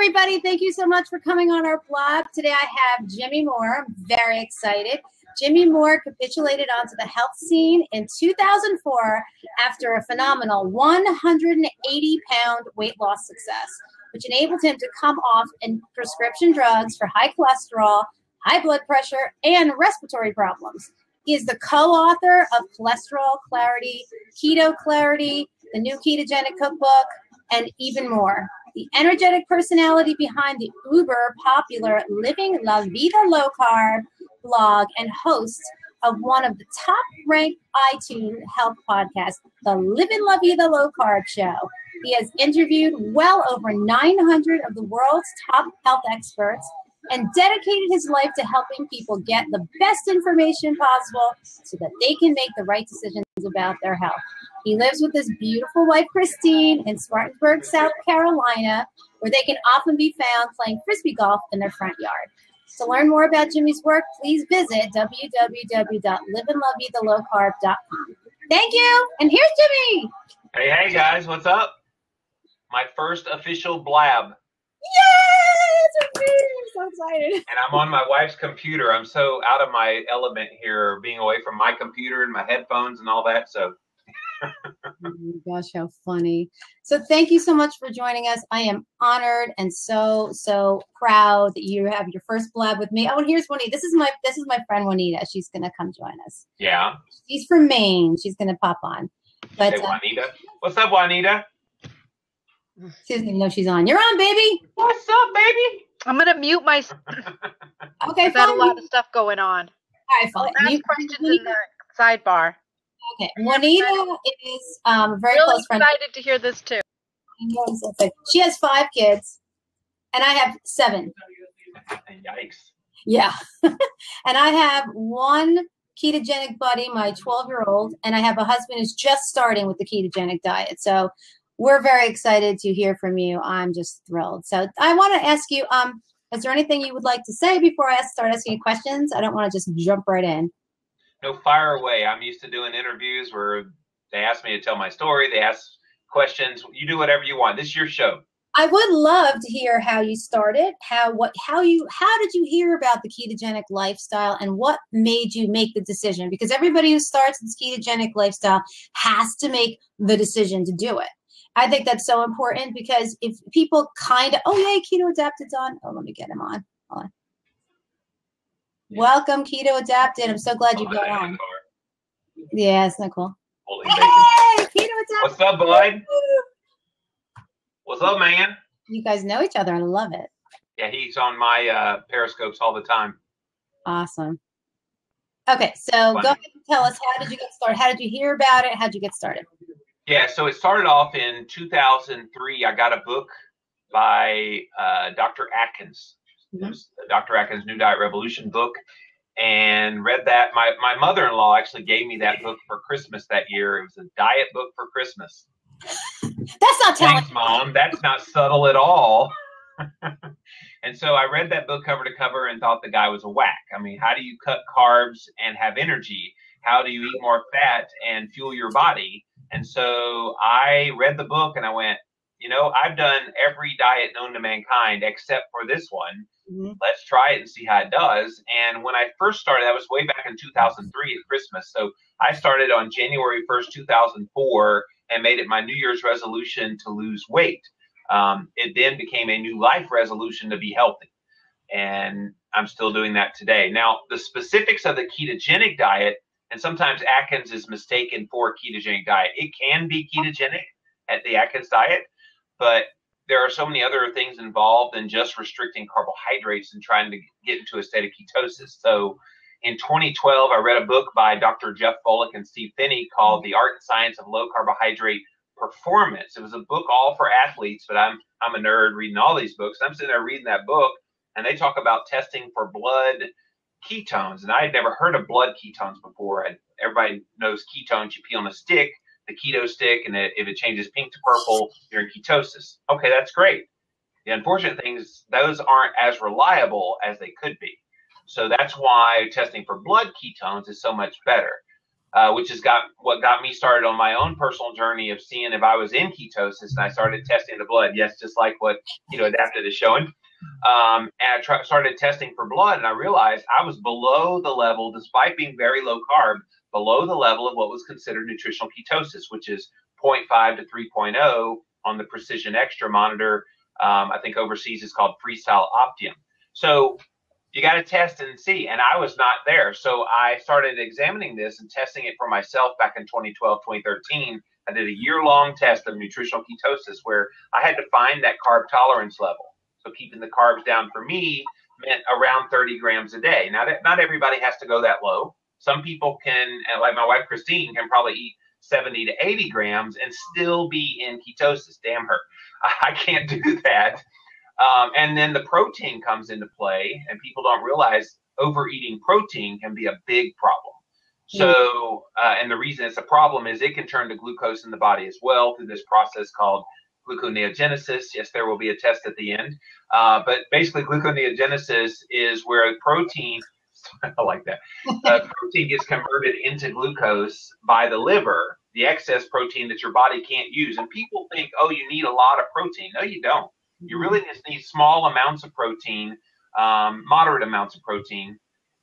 everybody. Thank you so much for coming on our blog. Today I have Jimmy Moore. I'm very excited. Jimmy Moore capitulated onto the health scene in 2004 after a phenomenal 180-pound weight loss success, which enabled him to come off prescription drugs for high cholesterol, high blood pressure, and respiratory problems. He is the co-author of Cholesterol Clarity, Keto Clarity, the new Ketogenic Cookbook, and even more. The energetic personality behind the uber popular Living La Vida Low Carb blog and host of one of the top-ranked iTunes health podcasts, the Living La Vida Low Carb Show. He has interviewed well over 900 of the world's top health experts and dedicated his life to helping people get the best information possible so that they can make the right decisions about their health. He lives with his beautiful wife, Christine, in Spartanburg, South Carolina, where they can often be found playing frisbee golf in their front yard. To learn more about Jimmy's work, please visit www.livinlavidalowcarb.com. Thank you, and here's Jimmy. Hey, guys, what's up? My first official blab. Yes! I'm so excited. And I'm on my wife's computer. I'm so out of my element here, being away from my computer and my headphones and all that, so... Oh my gosh, how funny. So thank you so much for joining us. I am honored and so proud that you have your first blab with me. Oh, and here's Juanita. This is my friend Juanita. She's gonna come join us. Yeah. She's from Maine. She's gonna pop on. But hey, Juanita. What's up, Juanita? She doesn't even know she's on. You're on, baby. What's up, baby? I'm gonna mute my. Okay, I've got a lot of stuff going on. All right, fine. Ask questions in the sidebar. Okay, Juanita is a very really close friend. Excited to hear this too. She has 5 kids, and I have 7. Yikes. Yeah, and I have one ketogenic buddy, my 12-year-old, and I have a husband who's just starting with the ketogenic diet. So we're very excited to hear from you. I'm just thrilled. So I want to ask you, is there anything you would like to say before I start asking you questions? I don't want to just jump right in. No, fire away. I'm used to doing interviews where they ask me to tell my story. They ask questions. You do whatever you want. This is your show. I would love to hear how you started, how did you hear about the ketogenic lifestyle and what made you make the decision? Because everybody who starts this ketogenic lifestyle has to make the decision to do it. I think that's so important because if people Keto Adapted's on. Oh, let me get him on. Hold on. Welcome, Keto Adapted. I'm so glad you got on. Yeah, isn't that cool? Holy Keto Adapted. What's up, bud? What's up, man? You guys know each other. I love it. Yeah, he's on my Periscopes all the time. Awesome. Okay, so go ahead and tell us, how did you get started? How did you hear about it? How did you get started? Yeah, so it started off in 2003. I got a book by Dr. Atkins. It was Dr. Atkins' New Diet Revolution book, and read that. My mother-in-law actually gave me that book for Christmas that year. It was a diet book for Christmas. That's not telling. Thanks, Mom. That's not subtle at all. And so I read that book cover to cover and thought the guy was a whack. I mean, how do you cut carbs and have energy? How do you eat more fat and fuel your body? And so I read the book and I went, I've done every diet known to mankind except for this one. Mm-hmm. Let's try it and see how it does. And when I first started, that was way back in 2003 at Christmas. So I started on January 1st, 2004, and made it my New Year's resolution to lose weight. It then became a new life resolution to be healthy. And I'm still doing that today. Now, the specifics of the ketogenic diet, and sometimes Atkins is mistaken for a ketogenic diet. It can be ketogenic at the Atkins diet, but there are so many other things involved than just restricting carbohydrates and trying to get into a state of ketosis. So in 2012, I read a book by Dr. Jeff Volek and Steve Finney called The Art and Science of Low Carbohydrate Performance. It was a book all for athletes, but I'm a nerd reading all these books. I'm sitting there reading that book, and they talk about testing for blood ketones, and I had never heard of blood ketones before. Everybody knows ketones. You pee on a stick, the keto stick, and if it changes pink to purple, you're in ketosis. Okay, that's great. The unfortunate thing is those aren't as reliable as they could be. So that's why testing for blood ketones is so much better. which is what got me started on my own personal journey of seeing if I was in ketosis. And I started testing the blood. Yes, just like what Keto Adapted is showing. And I started testing for blood, and I realized I was below the level, despite being very low carb, below the level of what was considered nutritional ketosis, which is 0.5 to 3.0 on the Precision Extra monitor. I think overseas it's called Freestyle Optium. So you got to test and see. And I was not there. So I started examining this and testing it for myself back in 2012, 2013. I did a year-long test of nutritional ketosis where I had to find that carb tolerance level. So keeping the carbs down for me meant around 30 grams a day. Now, not everybody has to go that low. Some people can, like my wife Christine, can probably eat 70 to 80 grams and still be in ketosis. Damn her. I can't do that. And then the protein comes into play, and people don't realize overeating protein can be a big problem. So, and the reason it's a problem is it can turn to glucose in the body as well through this process called gluconeogenesis. Yes, there will be a test at the end. But basically, gluconeogenesis is where protein, I like that, protein gets converted into glucose by the liver, the excess protein that your body can't use. And people think, oh, you need a lot of protein. No, you don't. You really just need small amounts of protein, moderate amounts of protein,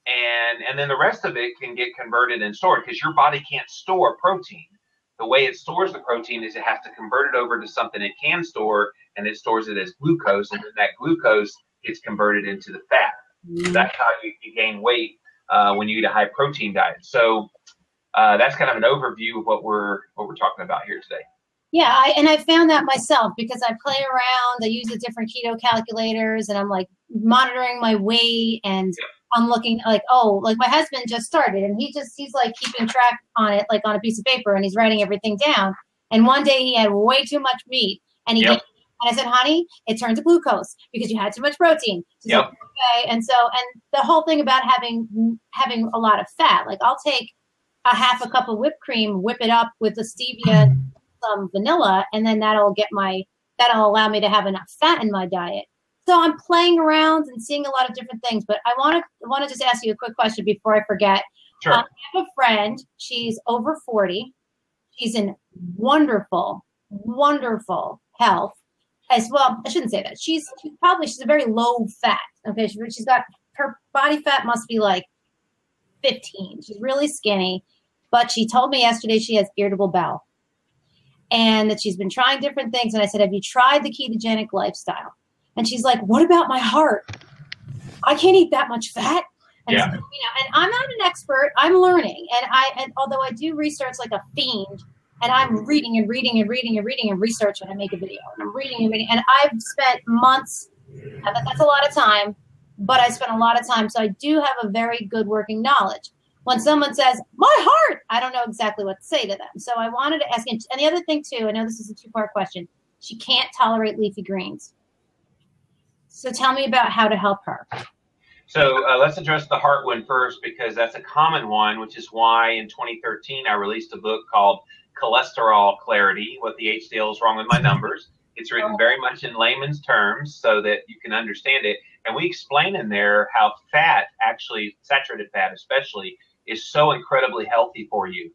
and then the rest of it can get converted and stored because your body can't store protein. The way it stores the protein is it has to convert it over to something it can store, and it stores it as glucose, and then that glucose gets converted into the fat. So that's how you gain weight when you eat a high protein diet. So that's kind of an overview of what we're talking about here today. Yeah, I found that myself because I play around. I use the different keto calculators, and I'm like monitoring my weight, and I'm looking like, oh, like my husband just started, and he's like keeping track on it, like on a piece of paper, and he's writing everything down. And one day he had way too much meat, and and I said, honey, it turned to glucose because you had too much protein. She's like, okay. And the whole thing about having a lot of fat, like I'll take a half a cup of whipped cream, whip it up with the stevia, some vanilla, and then that'll allow me to have enough fat in my diet. So I'm playing around and seeing a lot of different things, but I want to just ask you a quick question before I forget. Sure. I have a friend. She's over 40. She's in wonderful, wonderful health as well. I shouldn't say that. She's a very low fat. Okay. She's got, her body fat must be like 15. She's really skinny, but she told me yesterday she has irritable bowel and that she's been trying different things. And I said, have you tried the ketogenic lifestyle? And she's like, what about my heart? I can't eat that much fat. And so, and I'm not an expert. I'm learning. And although I do research like a fiend, and I'm reading and reading and reading and reading and research when I make a video. And I'm reading and reading. And I've spent months, that's a lot of time, but I spent a lot of time. So I do have a very good working knowledge. When someone says, my heart, I don't know exactly what to say to them. So I wanted to ask, and the other thing too, I know this is a two-part question. She can't tolerate leafy greens. So tell me about how to help her. So let's address the heart one first, because that's a common one, which is why in 2013 I released a book called Cholesterol Clarity, What the HDL is Wrong with My Numbers. It's written very much in layman's terms so that you can understand it. And we explain in there how fat, actually saturated fat especially, is so incredibly healthy for you.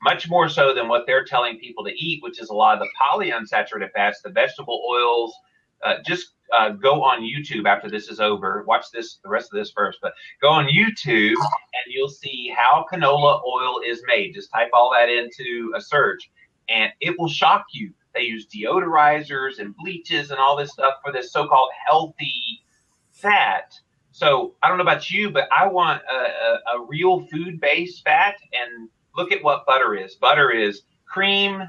Much more so than what they're telling people to eat, which is a lot of the polyunsaturated fats, the vegetable oils. Just go on YouTube after this is over. Watch the rest of this first, but go on YouTube and you'll see how canola oil is made. Just type all that into a search and it will shock you. They use deodorizers and bleaches and all this stuff for this so-called healthy fat. So I don't know about you, but I want a real food-based fat. And look at what butter is. Butter is cream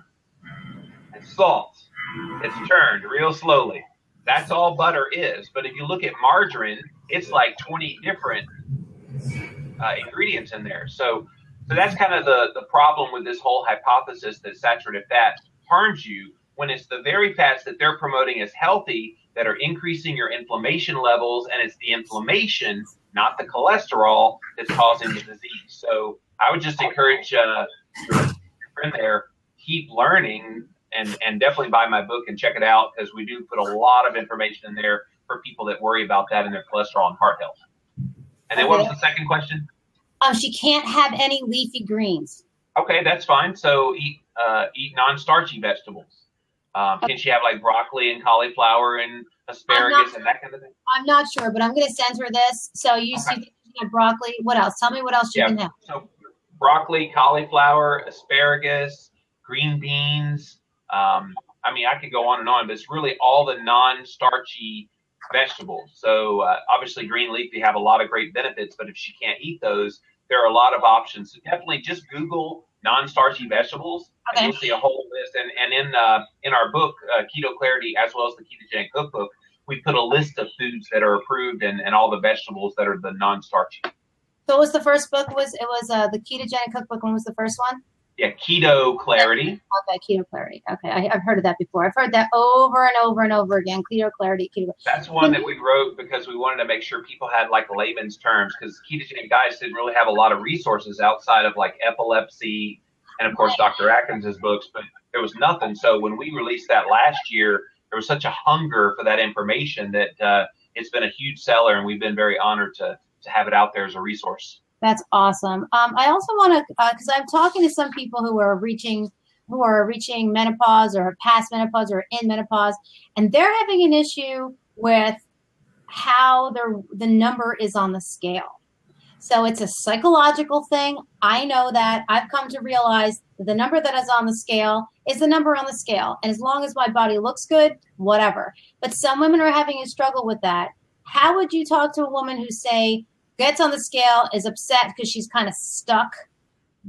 and salt. It's churned real slowly. That's all butter is. But if you look at margarine, it's like 20 different ingredients in there. So that's kind of the problem with this whole hypothesis that saturated fat harms you, when it's the very fats that they're promoting as healthy that are increasing your inflammation levels, and it's the inflammation, not the cholesterol, that's causing the disease. So I would just encourage your friend there, keep learning, and definitely buy my book and check it out, because we do put a lot of information in there for people that worry about that in their cholesterol and heart health. And then what was the second question? She can't have any leafy greens. Okay, that's fine. So eat non-starchy vegetables. Can she have like broccoli and cauliflower and asparagus and that kind of thing? I'm not sure, but I'm going to send her this. So you Okay. think you can have broccoli. What else? Tell me what else you can have. So broccoli, cauliflower, asparagus, green beans. I mean, I could go on, but it's really all the non-starchy vegetables. So obviously green leafy have a lot of great benefits, but if she can't eat those, there are a lot of options. So definitely just Google non-starchy vegetables, and you'll see a whole list. And in our book, Keto Clarity, as well as the Ketogenic Cookbook, we put a list of foods that are approved and all the vegetables that are the non-starchy. So what was the first book? It was the Ketogenic Cookbook. When was the first one? Yeah, Keto Clarity. Okay, Keto Clarity. Okay, I've heard of that before. I've heard that over and over and over again. Keto Clarity, Keto. That's one that we wrote because we wanted to make sure people had like layman's terms, because ketogenic diets didn't really have a lot of resources outside of like epilepsy and of course Dr. Atkins' books, but there was nothing. So when we released that last year, there was such a hunger for that information that it's been a huge seller, and we've been very honored to have it out there as a resource. That's awesome. I also want to, because I'm talking to some people who are reaching menopause or past menopause or in menopause, and they're having an issue with how the number is on the scale. So it's a psychological thing. I know that. I've come to realize that the number that is on the scale is the number on the scale. And as long as my body looks good, whatever. But some women are having a struggle with that. How would you talk to a woman who, say, gets on the scale, is upset because she's kind of stuck?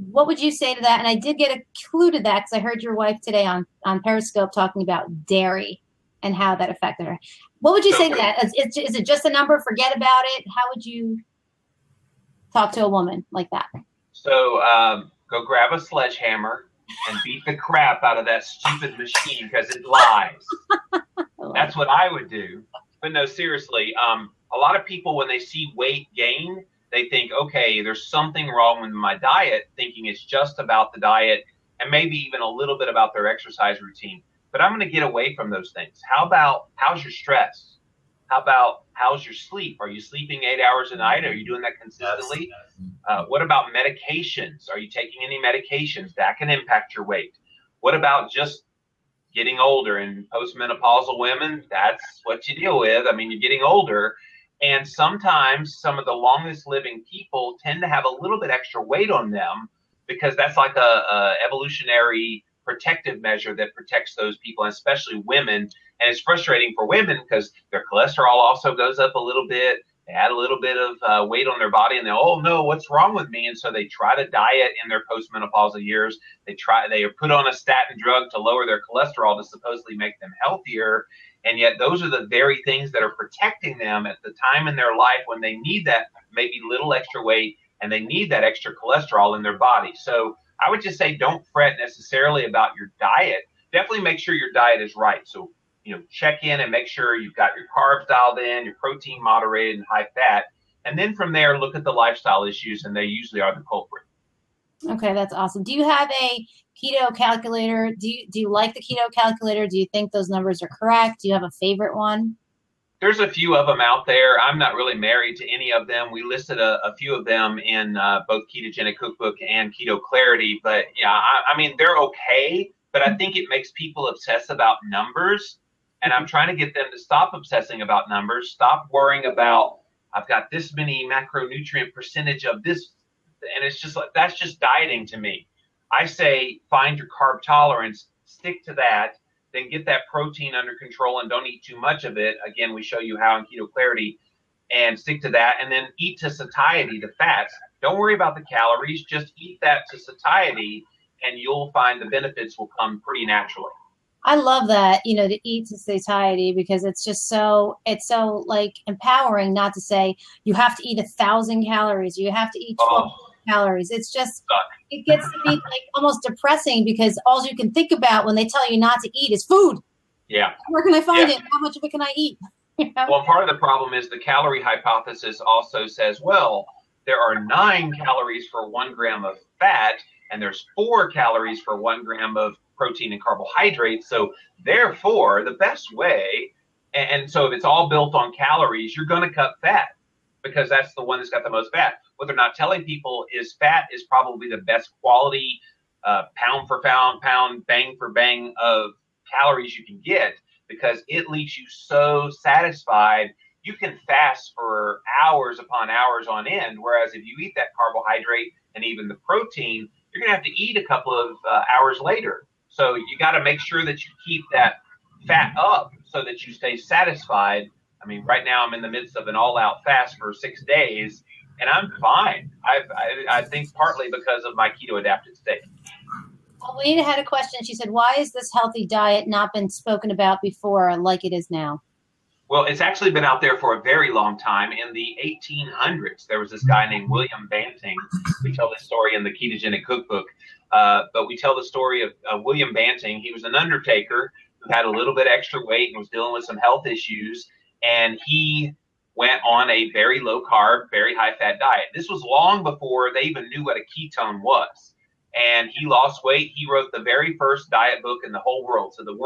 What would you say to that? And I did get a clue to that because I heard your wife today on Periscope talking about dairy and how that affected her. What would you say to that? Is it just a number? Forget about it. How would you talk to a woman like that? So go grab a sledgehammer and beat the crap out of that stupid machine because it lies. That's what I would do. But no, seriously, a lot of people, when they see weight gain, they think, okay, there's something wrong with my diet, thinking it's just about the diet and maybe even a little bit about their exercise routine. But I'm going to get away from those things. How about, how's your stress? How about, how's your sleep? Are you sleeping 8 hours a night? Are you doing that consistently? What about medications? Are you taking any medications? That can impact your weight. What about just getting older? And postmenopausal women, that's what you deal with. I mean, you're getting older. And sometimes some of the longest living people tend to have a little bit extra weight on them because that's like a evolutionary protective measure that protects those people, and especially women. And it's frustrating for women because their cholesterol also goes up a little bit. They add a little bit of weight on their body and they, oh no, what's wrong with me? And so they try to diet in their postmenopausal years. They are put on a statin drug to lower their cholesterol to supposedly make them healthier. And yet those are the very things that are protecting them at the time in their life when they need that maybe little extra weight and they need that extra cholesterol in their body. So I would just say don't fret necessarily about your diet. Definitely make sure your diet is right. So, check in and make sure you've got your carbs dialed in, your protein moderated and high fat. And then from there, look at the lifestyle issues, and they usually are the culprit. Okay, that's awesome. Do you have a keto calculator? Do you like the keto calculator? Do you think those numbers are correct? Do you have a favorite one? There's a few of them out there. I'm not really married to any of them. We listed a few of them in both Ketogenic Cookbook and Keto Clarity. But yeah, I mean, they're okay, but I think it makes people obsess about numbers. And I'm trying to get them to stop obsessing about numbers, stop worrying about, I've got this many macronutrient percentage of this. And it's just like, that's just dieting to me. I say, find your carb tolerance, stick to that, then get that protein under control and don't eat too much of it. Again, we show you how in Keto Clarity, and stick to that. And then eat to satiety, the fats. Don't worry about the calories, just eat that to satiety and you'll find the benefits will come pretty naturally. I love that, to eat to satiety, because it's so like empowering not to say you have to eat 1,000 calories or you have to eat 12 calories. It's just, it gets to be like almost depressing because all you can think about when they tell you not to eat is food. Yeah. Where can I find it? How much of it can I eat? Well, part of the problem is the calorie hypothesis also says, well, there are 9 calories for 1 gram of fat and there's 4 calories for 1 gram of protein and carbohydrates. So therefore, the best way, and so if it's all built on calories, you're going to cut fat because that's the one that's got the most fat. What they're not telling people is fat is probably the best quality pound for pound, bang for bang of calories you can get, because it leaves you so satisfied. You can fast for hours upon hours on end, whereas if you eat that carbohydrate and even the protein, you're going to have to eat a couple of hours later. So you got to make sure that you keep that fat up so that you stay satisfied. I mean, right now I'm in the midst of an all-out fast for 6 days, and I'm fine. I think partly because of my keto-adapted state. Alina had a question. She said, why is this healthy diet not been spoken about before like it is now? Well, it's actually been out there for a very long time. In the 1800s, there was this guy named William Banting. We tell this story in the Ketogenic Cookbook, but we tell the story of William Banting. He was an undertaker who had a little bit extra weight and was dealing with some health issues, and he went on a very low-carb, very high-fat diet. This was long before they even knew what a ketone was. And he lost weight. He wrote the very first diet book in the whole world. So the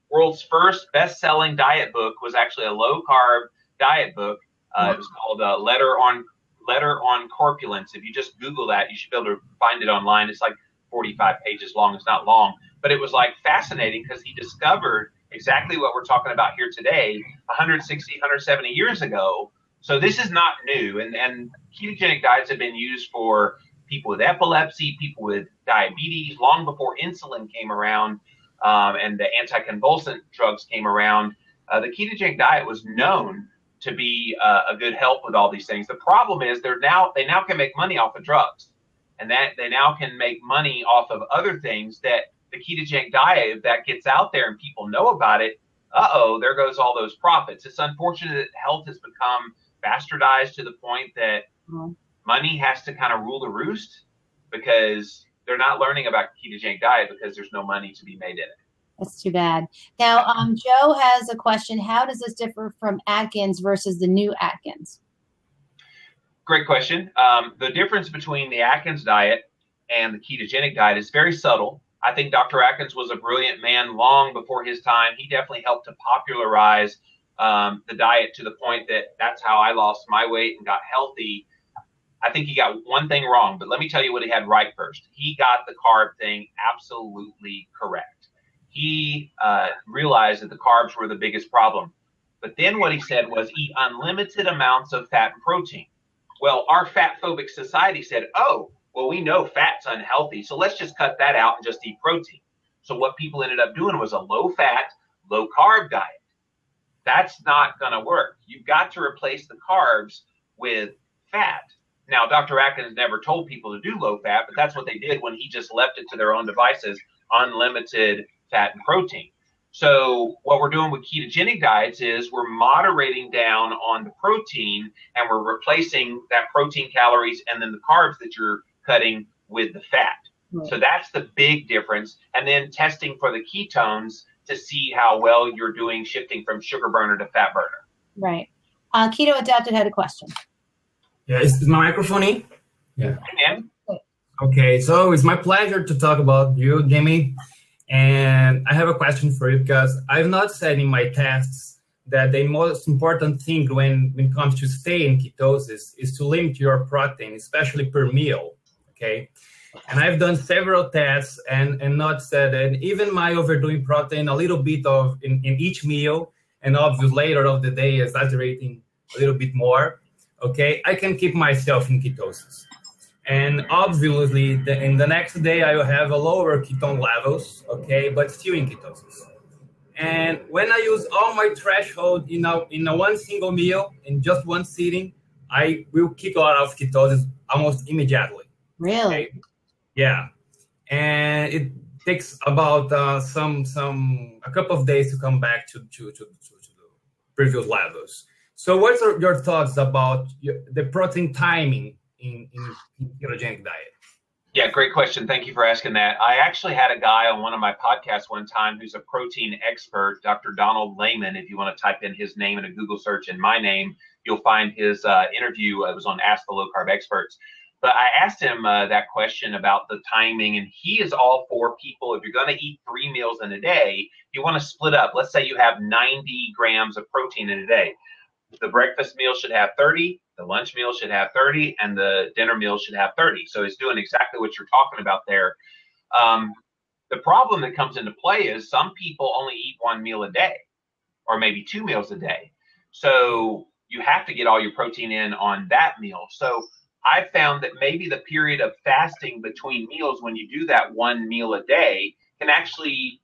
world's first best-selling diet book was actually a low-carb diet book. It was called Letter on Corpulence. If you just Google that, you should be able to find it online. It's like 45 pages long. It's not long, but it was like fascinating because he discovered exactly what we're talking about here today, 160, 170 years ago. So this is not new, and ketogenic diets have been used for people with epilepsy, people with diabetes, long before insulin came around, and the anticonvulsant drugs came around. The ketogenic diet was known to be a good help with all these things. The problem is they now can make money off of drugs, and that they now can make money off of other things that the ketogenic diet, if that gets out there and people know about it, there goes all those profits. It's unfortunate that health has become bastardized to the point that money has to kind of rule the roost, because they're not learning about ketogenic diet because there's no money to be made in it. That's too bad. Now, Joe has a question. How does this differ from Atkins versus the new Atkins? Great question. The difference between the Atkins diet and the ketogenic diet is very subtle. I think Dr. Atkins was a brilliant man long before his time. He definitely helped to popularize the diet to the point that that's how I lost my weight and got healthy. I think he got one thing wrong, but let me tell you what he had right first. He got the carb thing absolutely correct. He realized that the carbs were the biggest problem. But then what he said was eat unlimited amounts of fat and protein. Well, our fat-phobic society said, well, we know fat's unhealthy, so let's just cut that out and just eat protein. So what people ended up doing was a low-fat, low-carb diet. That's not going to work. You've got to replace the carbs with fat. Now, Dr. Atkins never told people to do low-fat, but that's what they did when he just left it to their own devices, unlimited fat and protein. So what we're doing with ketogenic diets is we're moderating down on the protein, and we're replacing that protein calories and then the carbs that you're cutting with the fat. Right. So that's the big difference. And then testing for the ketones to see how well you're doing shifting from sugar burner to fat burner. Right. Keto Adapted had a question. Yeah, is my microphone in? Yeah. And? Okay, so it's my pleasure to talk about you, Jimmy. And I have a question for you, because I've not said in my tests that the most important thing when it comes to stay in ketosis is to limit your protein, especially per meal, okay? And I've done several tests and not said, and even my overdoing protein a little bit of in each meal, and obviously later of the day exaggerating a little bit more, okay, I can keep myself in ketosis. And obviously, in the next day, I will have a lower ketone levels, okay, but still in ketosis. And when I use all my threshold in a one single meal, in just one sitting, I will kick out of ketosis almost immediately. Really? Okay? Yeah. And it takes about a couple of days to come back to the previous levels. So what are your thoughts about the protein timing in ketogenic diet? Yeah, great question. Thank you for asking that. I actually had a guy on one of my podcasts one time who's a protein expert, Dr. Donald Layman. If you want to type in his name in a Google search and my name, you'll find his interview. It was on Ask the Low Carb Experts. But I asked him that question about the timing, and he is all for people. If you're going to eat 3 meals in a day, you want to split up. Let's say you have 90 grams of protein in a day. The breakfast meal should have 30, the lunch meal should have 30, and the dinner meal should have 30. So it's doing exactly what you're talking about there. The problem that comes into play is some people only eat one meal a day or maybe 2 meals a day. So you have to get all your protein in on that meal. So I found that maybe the period of fasting between meals, when you do that one meal a day, can actually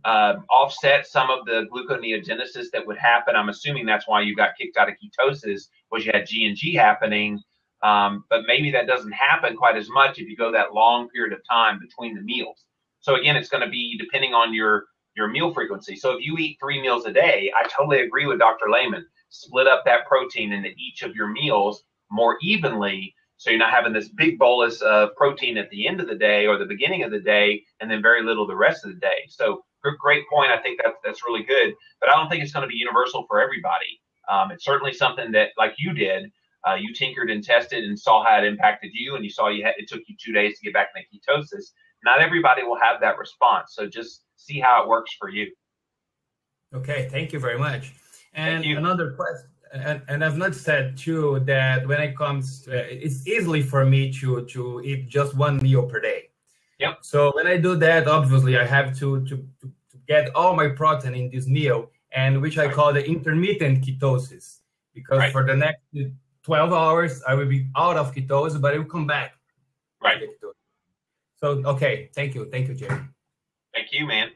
offset some of the gluconeogenesis that would happen. I'm assuming that's why you got kicked out of ketosis, was you had G&G happening. But maybe that doesn't happen quite as much if you go that long period of time between the meals. So again, it's going to be depending on your meal frequency. So if you eat 3 meals a day, I totally agree with Dr. Lehman. Split up that protein into each of your meals more evenly, so you're not having this big bolus of protein at the end of the day or the beginning of the day, and then very little the rest of the day. So great point. I think that's really good, but I don't think it's going to be universal for everybody. It's certainly something that, like you did, you tinkered and tested and saw how it impacted you, and you saw it took you 2 days to get back into ketosis. Not everybody will have that response, so just see how it works for you. Okay, thank you very much. And another question, and I've not said too that when it comes to, it's easily for me to eat just one meal per day. Yep. So when I do that, obviously I have to get all my protein in this meal, and which I call the intermittent ketosis, because for the next 12 hours I will be out of ketosis, but it will come back. Right. So okay, thank you, Jerry. Thank you, man.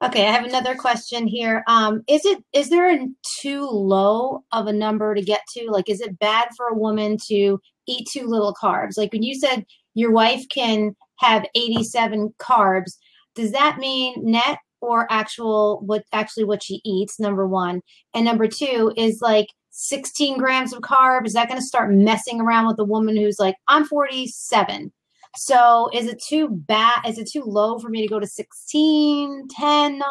Okay, I have another question here. Is there a too low of a number to get to? Like, is it bad for a woman to eat too little carbs? Like when you said your wife can have 87 carbs, does that mean net or what she eats? Number one, and number two is like 16 grams of carbs. Is that going to start messing around with a woman who's like, I'm 47? So is it too bad? Is it too low for me to go to 16, 10, 9?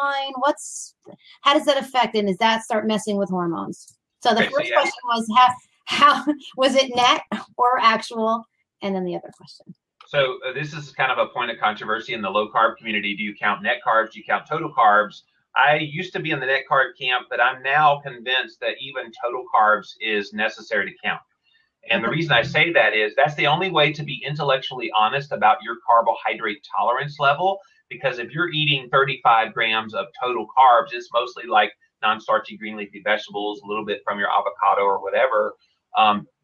How does that affect? And does that start messing with hormones? So the first question was how was it net or actual? And then the other question. So this is kind of a point of controversy in the low carb community. Do you count net carbs? Do you count total carbs? I used to be in the net carb camp, but I'm now convinced that even total carbs is necessary to count. And the reason I say that is that's the only way to be intellectually honest about your carbohydrate tolerance level, because if you're eating 35 grams of total carbs, it's mostly like non-starchy green leafy vegetables, a little bit from your avocado or whatever.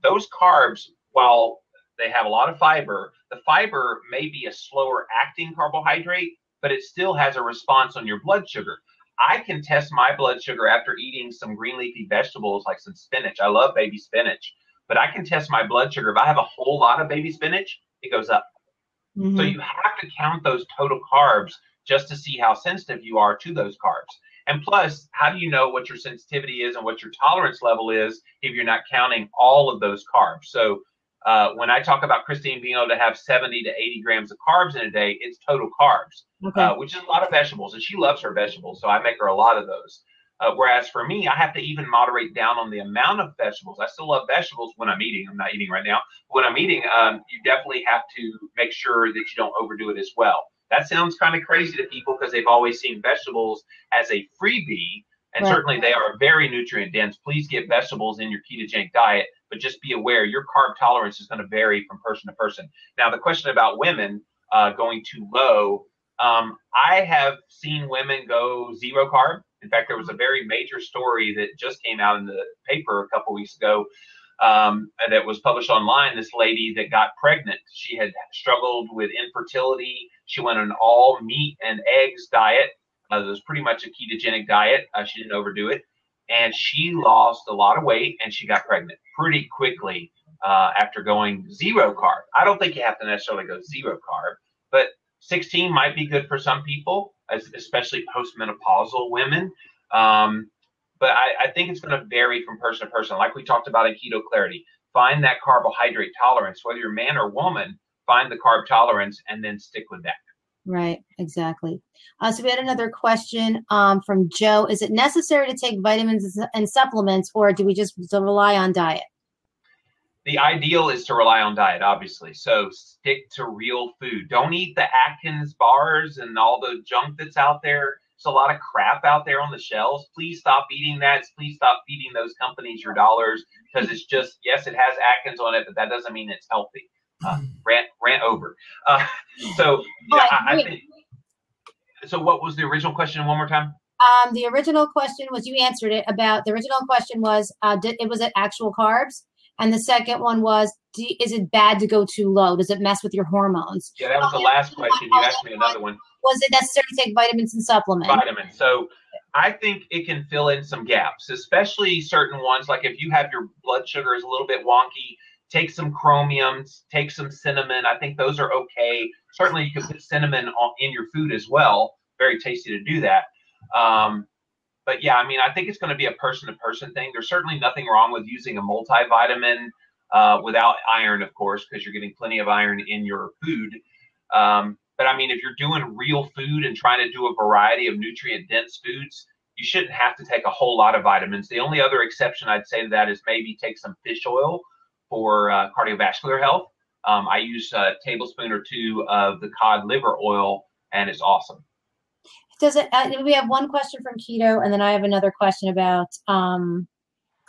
Those carbs, while they have a lot of fiber, the fiber may be a slower acting carbohydrate, but it still has a response on your blood sugar. I can test my blood sugar after eating some green leafy vegetables like some spinach. I love baby spinach. But I can test my blood sugar. If I have a whole lot of baby spinach, it goes up. Mm-hmm. So you have to count those total carbs just to see how sensitive you are to those carbs. And plus, how do you know what your sensitivity is and what your tolerance level is if you're not counting all of those carbs? So when I talk about Christine being able to have 70 to 80 grams of carbs in a day, it's total carbs, which is a lot of vegetables. And she loves her vegetables, so I make her a lot of those. Whereas for me, I have to even moderate down on the amount of vegetables. I still love vegetables when I'm eating. I'm not eating right now. When I'm eating, you definitely have to make sure that you don't overdo it as well. That sounds kind of crazy to people because they've always seen vegetables as a freebie, and certainly they are very nutrient dense. Please get vegetables in your ketogenic diet, but just be aware your carb tolerance is going to vary from person to person. Now, the question about women going too low, I have seen women go 0 carb. In fact, there was a very major story that just came out in the paper a couple weeks ago that was published online. This lady that got pregnant, she had struggled with infertility. She went on an all meat and eggs diet. It was pretty much a ketogenic diet. She didn't overdo it. And she lost a lot of weight and she got pregnant pretty quickly after going 0 carb. I don't think you have to necessarily go 0 carb, but 16 might be good for some people, especially postmenopausal women. But I think it's going to vary from person to person. Like we talked about in Keto Clarity, find that carbohydrate tolerance, whether you're man or woman, find the carb tolerance and then stick with that. Right, exactly. So we had another question from Joe. Is it necessary to take vitamins and supplements, or do we just rely on diet? The ideal is to rely on diet, obviously. So stick to real food. Don't eat the Atkins bars and all the junk that's out there. There's a lot of crap out there on the shelves. Please stop eating that. Please stop feeding those companies your dollars, because it's just, yes, it has Atkins on it, but that doesn't mean it's healthy. Rant over. So yeah, I think. So what was the original question one more time? The original question was, you answered it about, the original question was, was it actual carbs? And the second one was, is it bad to go too low? Does it mess with your hormones? Yeah, that was the last question. You asked me another one. Was it necessary to take vitamins and supplements? Vitamins. So I think it can fill in some gaps, especially certain ones. Like if you have your blood sugar is a little bit wonky, take some chromium, take some cinnamon. I think those are okay. Certainly you can put cinnamon in your food as well. Very tasty to do that. But yeah, I mean, I think it's going to be a person-to-person thing. There's certainly nothing wrong with using a multivitamin without iron, of course, because you're getting plenty of iron in your food. But I mean, if you're doing real food and trying to do a variety of nutrient-dense foods, you shouldn't have to take a whole lot of vitamins. The only other exception I'd say to that is maybe take some fish oil for cardiovascular health. I use a tablespoon or two of the cod liver oil, and it's awesome. Does it? We have one question from Keto, and then I have another question about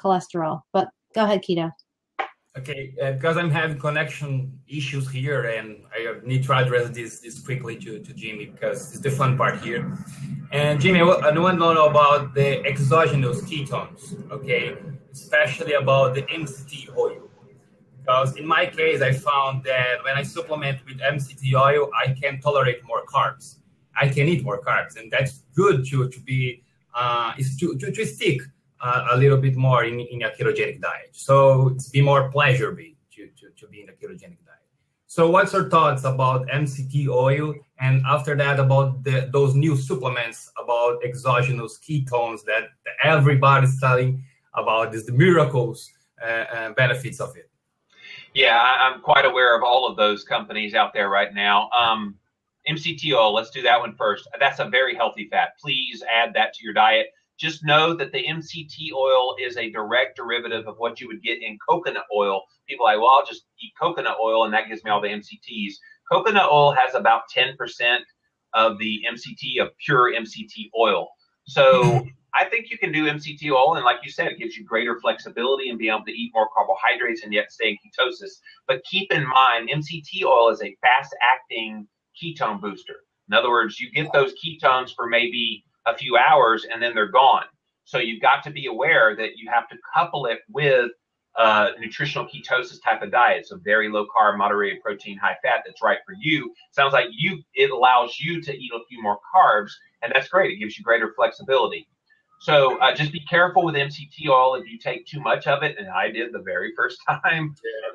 cholesterol. But go ahead, Keto. Okay, because I'm having connection issues here, and I need to address this quickly to Jimmy, because it's the fun part here. And Jimmy, I want to know about the exogenous ketones, okay, especially about the MCT oil. Because in my case, I found that when I supplement with MCT oil, I can tolerate more carbs. I can eat more carbs, and that's good to stick a little bit more in a ketogenic diet. So it's be more pleasurable to be in a ketogenic diet. So what's your thoughts about MCT oil, and after that about those new supplements about exogenous ketones that everybody's telling about, is the miracles benefits of it? Yeah, I'm quite aware of all of those companies out there right now. MCT oil, let's do that one first. That's a very healthy fat. Please add that to your diet. Just know that the MCT oil is a direct derivative of what you would get in coconut oil. People are like, well, I'll just eat coconut oil and that gives me all the MCTs. Coconut oil has about 10% of the MCT of pure MCT oil. So I think you can do MCT oil, and like you said, it gives you greater flexibility and be able to eat more carbohydrates and yet stay in ketosis. But keep in mind, MCT oil is a fast-acting ketone booster. In other words, you get those ketones for maybe a few hours and then they're gone. So you've got to be aware that you have to couple it with nutritional ketosis type of diet. So very low carb, moderated protein, high fat, that's right for you. Sounds like it allows you to eat a few more carbs, and that's great. It gives you greater flexibility. So just be careful with MCT oil if you take too much of it, and I did the very first time.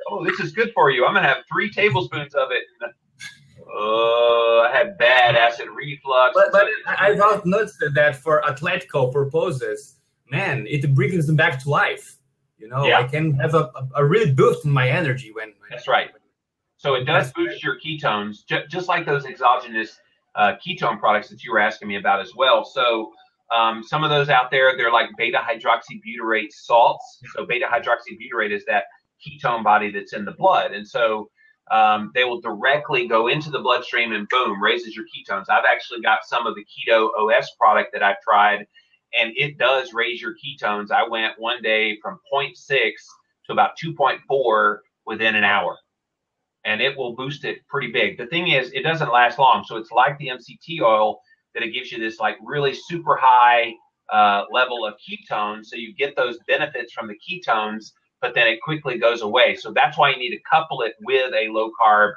Oh, this is good for you. I'm going to have 3 tablespoons of it. I had bad acid reflux. But I've noticed that for athletical purposes, man, it brings them back to life. You know, yeah. I can have a really boost in my energy when. That's right. So it does boost your ketones, just like those exogenous ketone products that you were asking me about as well. So some of those out there, they're like beta hydroxybutyrate salts. So beta hydroxybutyrate is that ketone body that's in the blood, and so they will directly go into the bloodstream and boom, raises your ketones. I've actually got some of the Keto OS product that I've tried, and it does raise your ketones. I went one day from 0.6 to about 2.4 within an hour, and it will boost it pretty big. The thing is, it doesn't last long. So it's like the MCT oil, that it gives you this like really super high level of ketones. So you get those benefits from the ketones, but then it quickly goes away. So that's why you need to couple it with a low carb,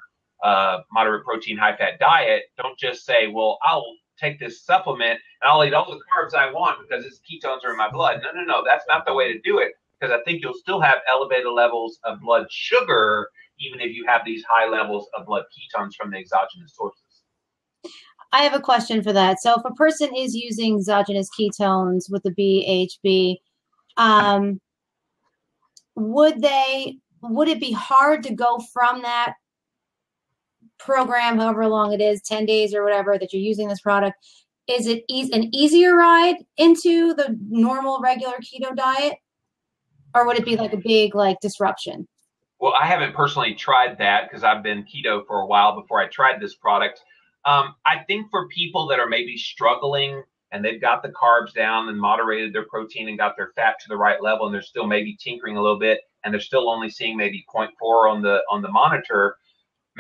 moderate protein, high fat diet. Don't just say, well, I'll take this supplement and I'll eat all the carbs I want because its ketones are in my blood. No. That's not the way to do it, because I think you'll still have elevated levels of blood sugar, even if you have these high levels of blood ketones from the exogenous sources. I have a question for that. So if a person is using exogenous ketones with the BHB, would it be hard to go from that program, however long it is, 10 days or whatever, that you're using this product? Is it an easier ride into the normal regular keto diet, or would it be like a big disruption? Well, I haven't personally tried that because I've been keto for a while before I tried this product. I think for people that are maybe struggling and they've got the carbs down and moderated their protein and got their fat to the right level, and they're still maybe tinkering a little bit, and they're still only seeing maybe 0.4 on the monitor,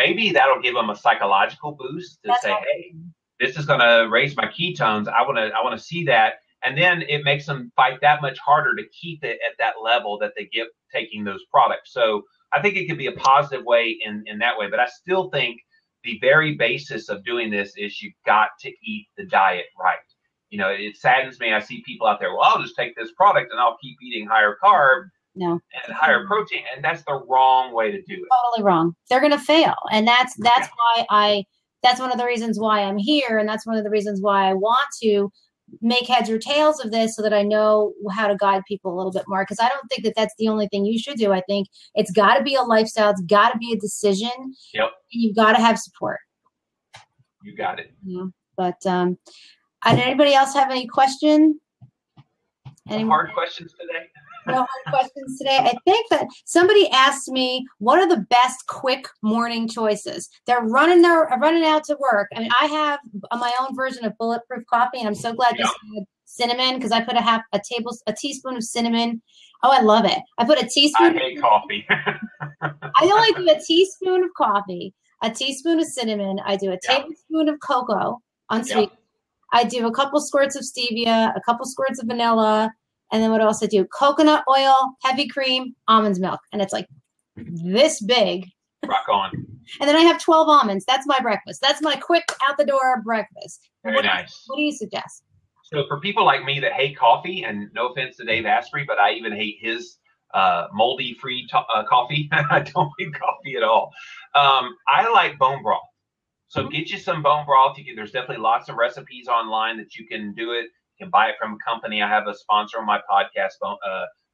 maybe that'll give them a psychological boost to That's say, right. hey, this is going to raise my ketones. I want to see that. And then it makes them fight that much harder to keep it at that level that they get taking those products. So I think it could be a positive way in that way. But I still think the very basis of doing this is you've got to eat the diet right. You know, it saddens me. I see people out there, well, I'll just take this product and I'll keep eating higher carb No. and higher protein. And that's the wrong way to do it. Totally wrong. They're going to fail. And that's why that's one of the reasons why I'm here. And that's one of the reasons why I want to make heads or tails of this so that I know how to guide people a little bit more. Because I don't think that that's the only thing you should do. I think it's got to be a lifestyle. It's got to be a decision. Yep. And you've got to have support. You got it. Yeah. But did anybody else have any question? Any hard questions today? No hard questions today. I think that somebody asked me, what are the best quick morning choices? They're running out to work. I mean, I have my own version of bulletproof coffee, and I'm so glad you said cinnamon, because I put a teaspoon of cinnamon. Oh, I love it. I put a teaspoon. I hate coffee. I only do a teaspoon of coffee, a teaspoon of cinnamon. I do a tablespoon of cocoa unsweetened. Yep. I do a couple squirts of stevia, a couple squirts of vanilla. And then what else I do? Coconut oil, heavy cream, almonds milk. And it's like this big. Rock on. And then I have 12 almonds. That's my breakfast. That's my quick out the door breakfast. Very nice. What do you suggest? So for people like me that hate coffee, and no offense to Dave Asprey, but I even hate his moldy free coffee. I don't hate coffee at all. I like bone broth. So get you some bone broth. There's definitely lots of recipes online that you can do it. You can buy it from a company. I have a sponsor on my podcast,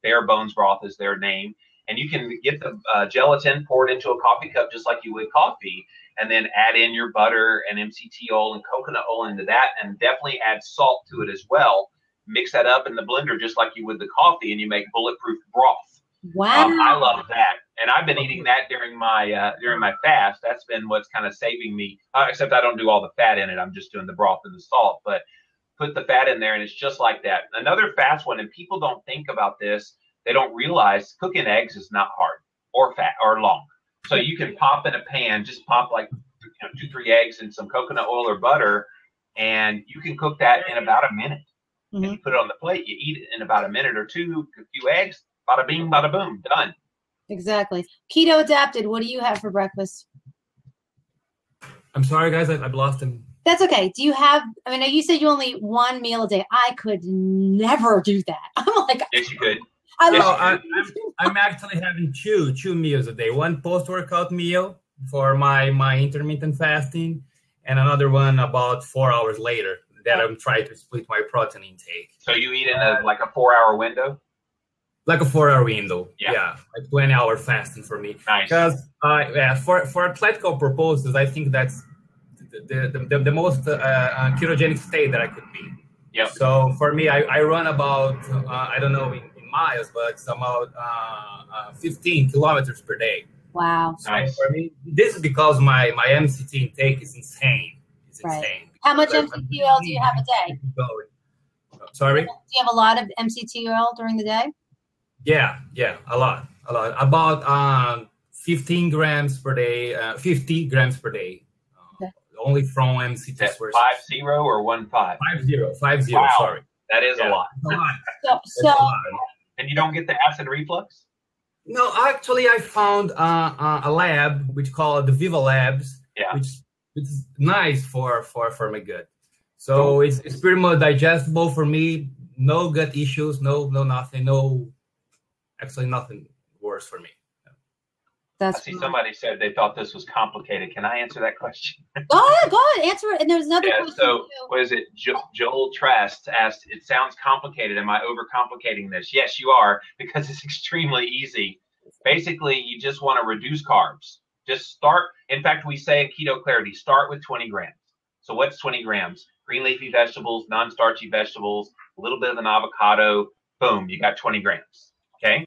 Bare Bones Broth is their name. And you can get the gelatin poured into a coffee cup just like you would coffee, and then add in your butter and MCT oil and coconut oil into that, and definitely add salt to it as well. Mix that up in the blender just like you would the coffee, and you make bulletproof broth. Wow. I love that. And I've been eating that during my fast. That's been what's kind of saving me, except I don't do all the fat in it. I'm just doing the broth and the salt. But put the fat in there, and it's just like that. Another fast one, and people don't think about this, they don't realize cooking eggs is not hard or fat or long. So you can pop in a pan, just pop like 2-3 eggs and some coconut oil or butter, and you can cook that in about a minute. Mm-hmm. And you put it on the plate, you eat it in about a minute or two, a few eggs, bada bing, bada boom, done. Exactly. Keto adapted, what do you have for breakfast? I'm sorry, guys, I've lost him. That's okay. Do you have, I mean, you said you only eat one meal a day. I could never do that. I'm like, yes, you could. I'm actually having two meals a day. One post-workout meal for my intermittent fasting, and another one about 4 hours later that I'm trying to split my protein intake. So you eat in a 4-hour window? Like a 4-hour window. Yeah. Like 20-hour fasting for me. Nice. Because for athletic purposes, I think that's the most ketogenic state that I could be. Yep. So for me, I run about, I don't know in miles, but it's about 15 kilometers per day. wow. So Nice. for me, this is because my MCT intake is insane. It's Right. insane. How much MCT oil do you have a day? Sorry? Do you have a lot of MCT oil during the day? Yeah, a lot. About 15 grams per day, 50 grams per day. Okay. Only from MCT That's sources. 50 or 15? 50, Wow. sorry. That is a lot. A lot. So A lot. And you don't get the acid reflux? No, actually, I found a lab which called the Viva Labs, which is nice for my gut. So it's pretty much digestible for me. No gut issues. No nothing. Actually nothing worse for me. I see somebody said they thought this was complicated. Can I answer that question? Go ahead, answer it. And there's another question. So too. what is it? Joel Trust asked, it sounds complicated. Am I overcomplicating this? Yes, you are, because it's extremely easy. Basically, you just want to reduce carbs. Just start. In fact, we say in Keto Clarity, start with 20 grams. So what's 20 grams? Green leafy vegetables, non-starchy vegetables, a little bit of an avocado. Boom, you got 20 grams. Okay.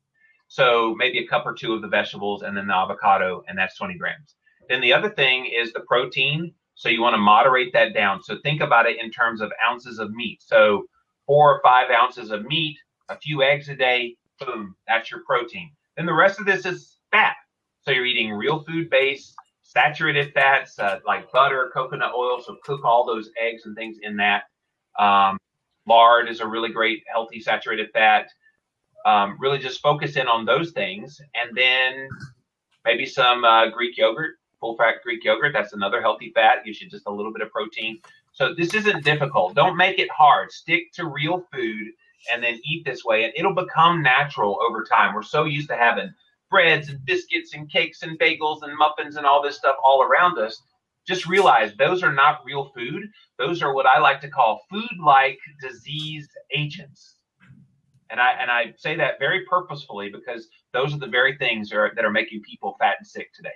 So maybe a cup or two of the vegetables and then the avocado, and that's 20 grams. Then the other thing is the protein. So you want to moderate that down. So think about it in terms of ounces of meat. So 4 or 5 ounces of meat, a few eggs a day, boom, that's your protein. Then the rest of this is fat. So you're eating real food-based, saturated fats like butter, coconut oil. So cook all those eggs and things in that. Lard is a really great healthy saturated fat. Really just focus in on those things, and then maybe some Greek yogurt, full fat Greek yogurt. That's another healthy fat. Gives you just a little bit of protein. So this isn't difficult. Don't make it hard. Stick to real food and then eat this way, and it'll become natural over time. We're so used to having breads and biscuits and cakes and bagels and muffins and all this stuff all around us. Just realize those are not real food. Those are what I like to call food-like disease agents. And I say that very purposefully because those are the very things that are making people fat and sick today.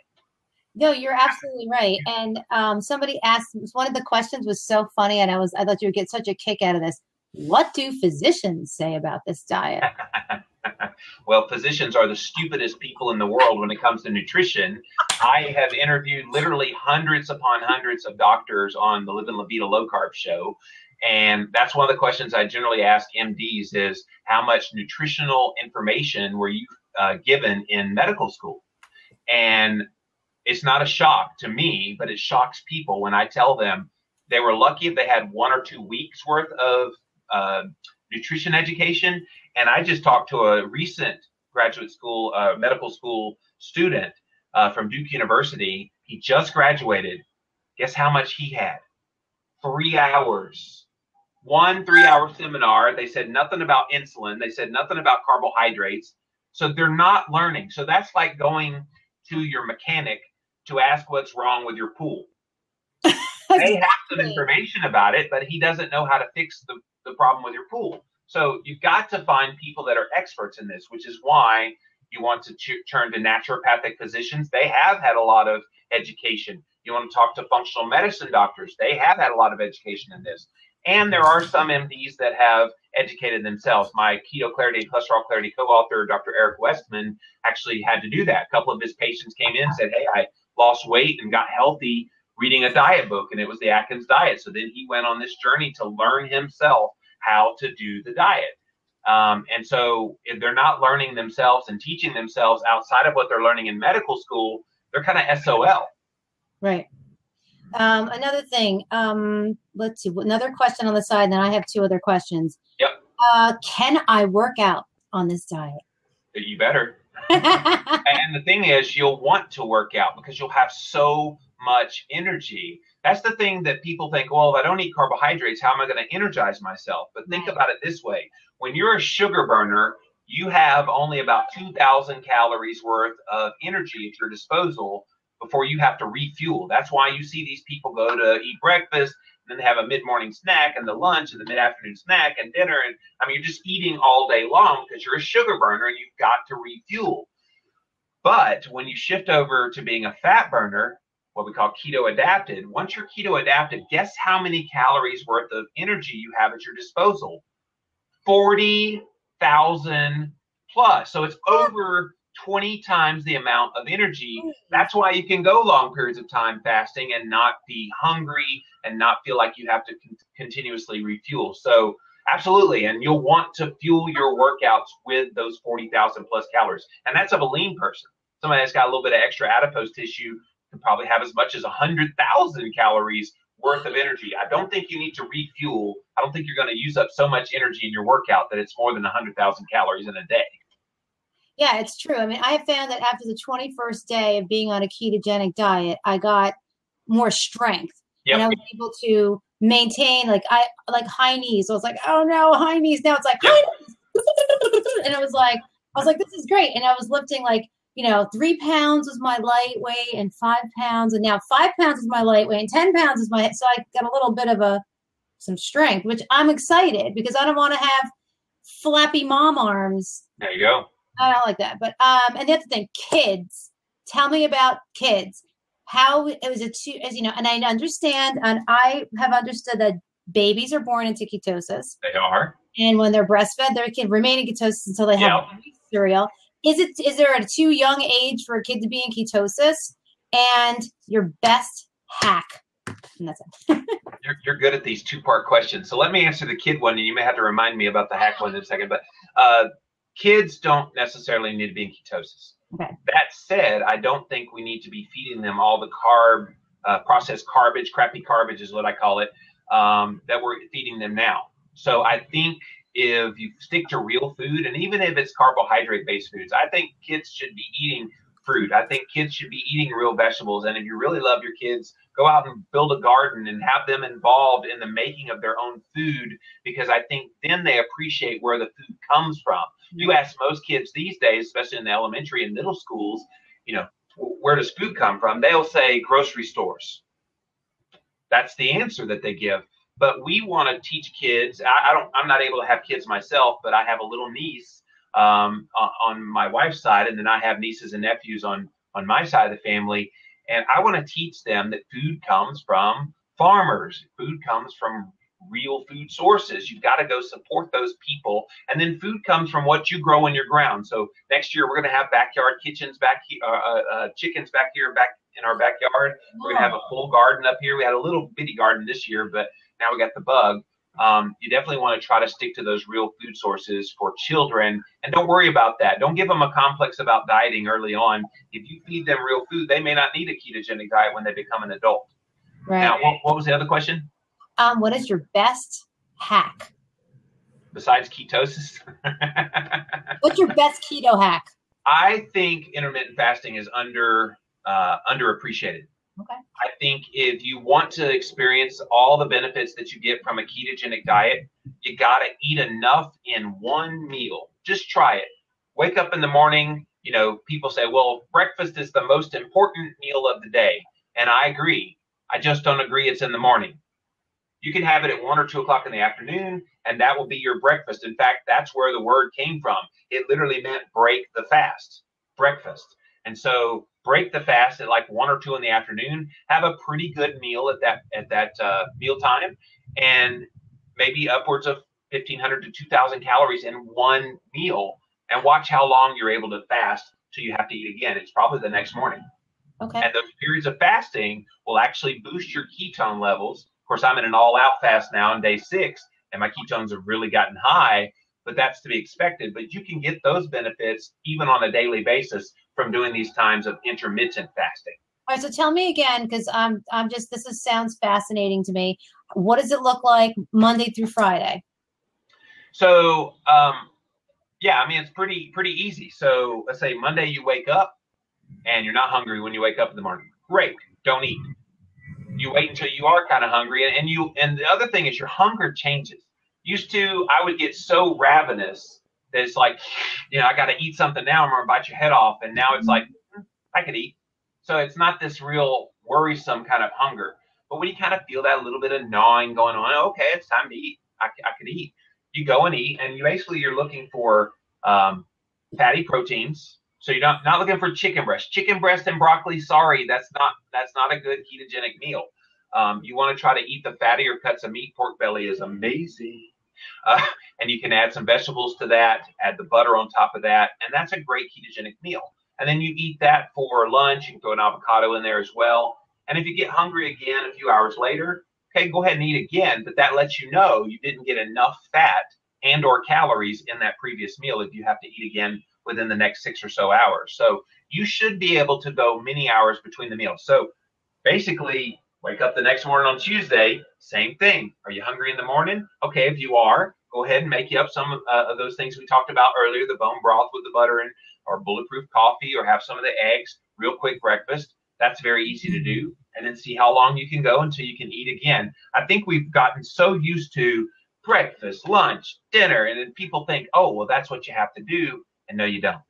No, you're absolutely right. And somebody asked, one of the questions was so funny, and I thought you would get such a kick out of this. What do physicians say about this diet? Well, physicians are the stupidest people in the world when it comes to nutrition. I have interviewed literally hundreds upon hundreds of doctors on the Live and La Vida Low Carb show. And that's one of the questions I generally ask MDs is, how much nutritional information were you given in medical school? And it's not a shock to me, but it shocks people when I tell them they were lucky if they had 1 or 2 weeks worth of nutrition education. And I just talked to a recent graduate school, medical school student from Duke University. He just graduated. Guess how much he had? 3 hours. 1 3-hour seminar. They said nothing about insulin. They said nothing about carbohydrates. So they're not learning. So that's like going to your mechanic to ask what's wrong with your pool. They have some information about it, but he doesn't know how to fix the problem with your pool. So you've got to find people that are experts in this, which is why you want to turn to naturopathic physicians. They have had a lot of education. You want to talk to functional medicine doctors. They have had a lot of education in this. And there are some MDs that have educated themselves. My Keto Clarity and Cholesterol Clarity co-author, Dr. Eric Westman, actually had to do that. A couple of his patients came in and said, hey, I lost weight and got healthy reading a diet book, and it was the Atkins diet. So then he went on this journey to learn himself how to do the diet. And so if they're not learning themselves and teaching themselves outside of what they're learning in medical school, they're kind of SOL. Right. Another thing, let's see, another question on the side, and then I have 2 other questions. Yep. Can I work out on this diet? You better. And the thing is, you'll want to work out because you'll have so much energy. That's the thing that people think, well, if I don't eat carbohydrates, how am I going to energize myself? But think about it this way. When you're a sugar burner, you have only about 2,000 calories worth of energy at your disposal before you have to refuel. That's why you see these people go to eat breakfast, and then they have a mid-morning snack and the lunch and the mid-afternoon snack and dinner. And I mean, you're just eating all day long because you're a sugar burner and you've got to refuel. But when you shift over to being a fat burner, what we call keto adapted, once you're keto adapted, guess how many calories worth of energy you have at your disposal? 40,000 plus. So it's over 20 times the amount of energy. That's why you can go long periods of time fasting and not be hungry and not feel like you have to continuously refuel. So absolutely. And you'll want to fuel your workouts with those 40,000 plus calories. And that's of a lean person. Somebody that's got a little bit of extra adipose tissue can probably have as much as 100,000 calories worth of energy. I don't think you need to refuel. I don't think you're going to use up so much energy in your workout that it's more than 100,000 calories in a day. Yeah, it's true. I mean, I found that after the 21st day of being on a ketogenic diet, I got more strength. Yep. And I was able to maintain like high knees. I was like, oh no, high knees. Now it's like high knees. And I was like, this is great. And I was lifting 3 pounds was my lightweight and 5 pounds. And now 5 pounds is my lightweight and 10 pounds is my, so I got a little bit of some strength, which I'm excited because I don't want to have flappy mom arms. There you go. I don't like that. But, and the other thing, kids, tell me about kids. How it was and I understand, and I have understood that babies are born into ketosis. They are. And when they're breastfed, they can remain in ketosis until they have cereal. Is there a too young age for a kid to be in ketosis? And your best hack. And that's it. You're good at these 2-part questions. So let me answer the kid one, and you may have to remind me about the hack one in a second. But Kids don't necessarily need to be in ketosis. Okay. That said, I don't think we need to be feeding them all the processed garbage, crappy garbage is what I call it, that we're feeding them now. So I think if you stick to real food, and even if it's carbohydrate-based foods, I think kids should be eating fruit. I think kids should be eating real vegetables. And if you really love your kids, go out and build a garden and have them involved in the making of their own food, because I think then they appreciate where the food comes from. You ask most kids these days, especially in the elementary and middle schools, where does food come from? They'll say grocery stores. That's the answer that they give. But we want to teach kids. I'm not able to have kids myself, but I have a little niece on my wife's side, and then I have nieces and nephews on my side of the family. And I want to teach them that food comes from farmers. Food comes from real food sources. You've got to go support those people. And then food comes from what you grow in your ground. So next year we're going to have backyard kitchens back here, chickens back here, back in our backyard. We're going to have a full garden up here. We had a little bitty garden this year, but now we got the bug. You definitely want to try to stick to those real food sources for children, and don't worry about that. Don't give them a complex about dieting early on. If you feed them real food, they may not need a ketogenic diet when they become an adult. Right. Now, what was the other question? What is your best hack? Besides ketosis? What's your best keto hack? I think intermittent fasting is underappreciated. Okay. I think if you want to experience all the benefits that you get from a ketogenic diet, you got to eat enough in one meal. Just try it. Wake up in the morning. People say, well, breakfast is the most important meal of the day. And I agree. I just don't agree it's in the morning. You can have it at 1 or 2 o'clock in the afternoon, and that will be your breakfast. In fact, that's where the word came from. It literally meant break the fast, breakfast. And so break the fast at like 1 or 2 in the afternoon, have a pretty good meal at that meal time, and maybe upwards of 1,500 to 2,000 calories in one meal, and watch how long you're able to fast till you have to eat again. It's probably the next morning. Okay. And those periods of fasting will actually boost your ketone levels. Of course, I'm in an all-out fast now on day 6, and my ketones have really gotten high, but that's to be expected. But you can get those benefits even on a daily basis from doing these times of intermittent fasting. All right, so tell me again, because sounds fascinating to me. What does it look like Monday through Friday? So, it's pretty easy. So let's say Monday you wake up and you're not hungry when you wake up in the morning. Great, don't eat. You wait until you are kind of hungry, and the other thing is your hunger changes. Used to, I would get so ravenous that it's like, I got to eat something now. I'm going to bite your head off. And now it's like, I could eat. So it's not this real worrisome kind of hunger. But when you kind of feel that little bit of gnawing going on, okay, it's time to eat. I could eat. You go and eat, and you're looking for fatty proteins. So you're not looking for chicken breast. Chicken breast and broccoli, sorry, that's not a good ketogenic meal. You want to try to eat the fattier cuts of meat. Pork belly is amazing. And you can add some vegetables to that, add the butter on top of that, and that's a great ketogenic meal. And then you eat that for lunch. You can throw an avocado in there as well. And if you get hungry again a few hours later, okay, go ahead and eat again, but that lets you know you didn't get enough fat and or calories in that previous meal if you have to eat again within the next 6 or so hours. So you should be able to go many hours between the meals. So basically, wake up the next morning on Tuesday, same thing. Are you hungry in the morning? Okay, if you are, go ahead and make you up some of those things we talked about earlier, the bone broth with the butter or bulletproof coffee, or have some of the eggs, real quick breakfast. That's very easy to do. And then see how long you can go until you can eat again. I think we've gotten so used to breakfast, lunch, dinner, and then people think, oh, well, that's what you have to do. And no, you don't.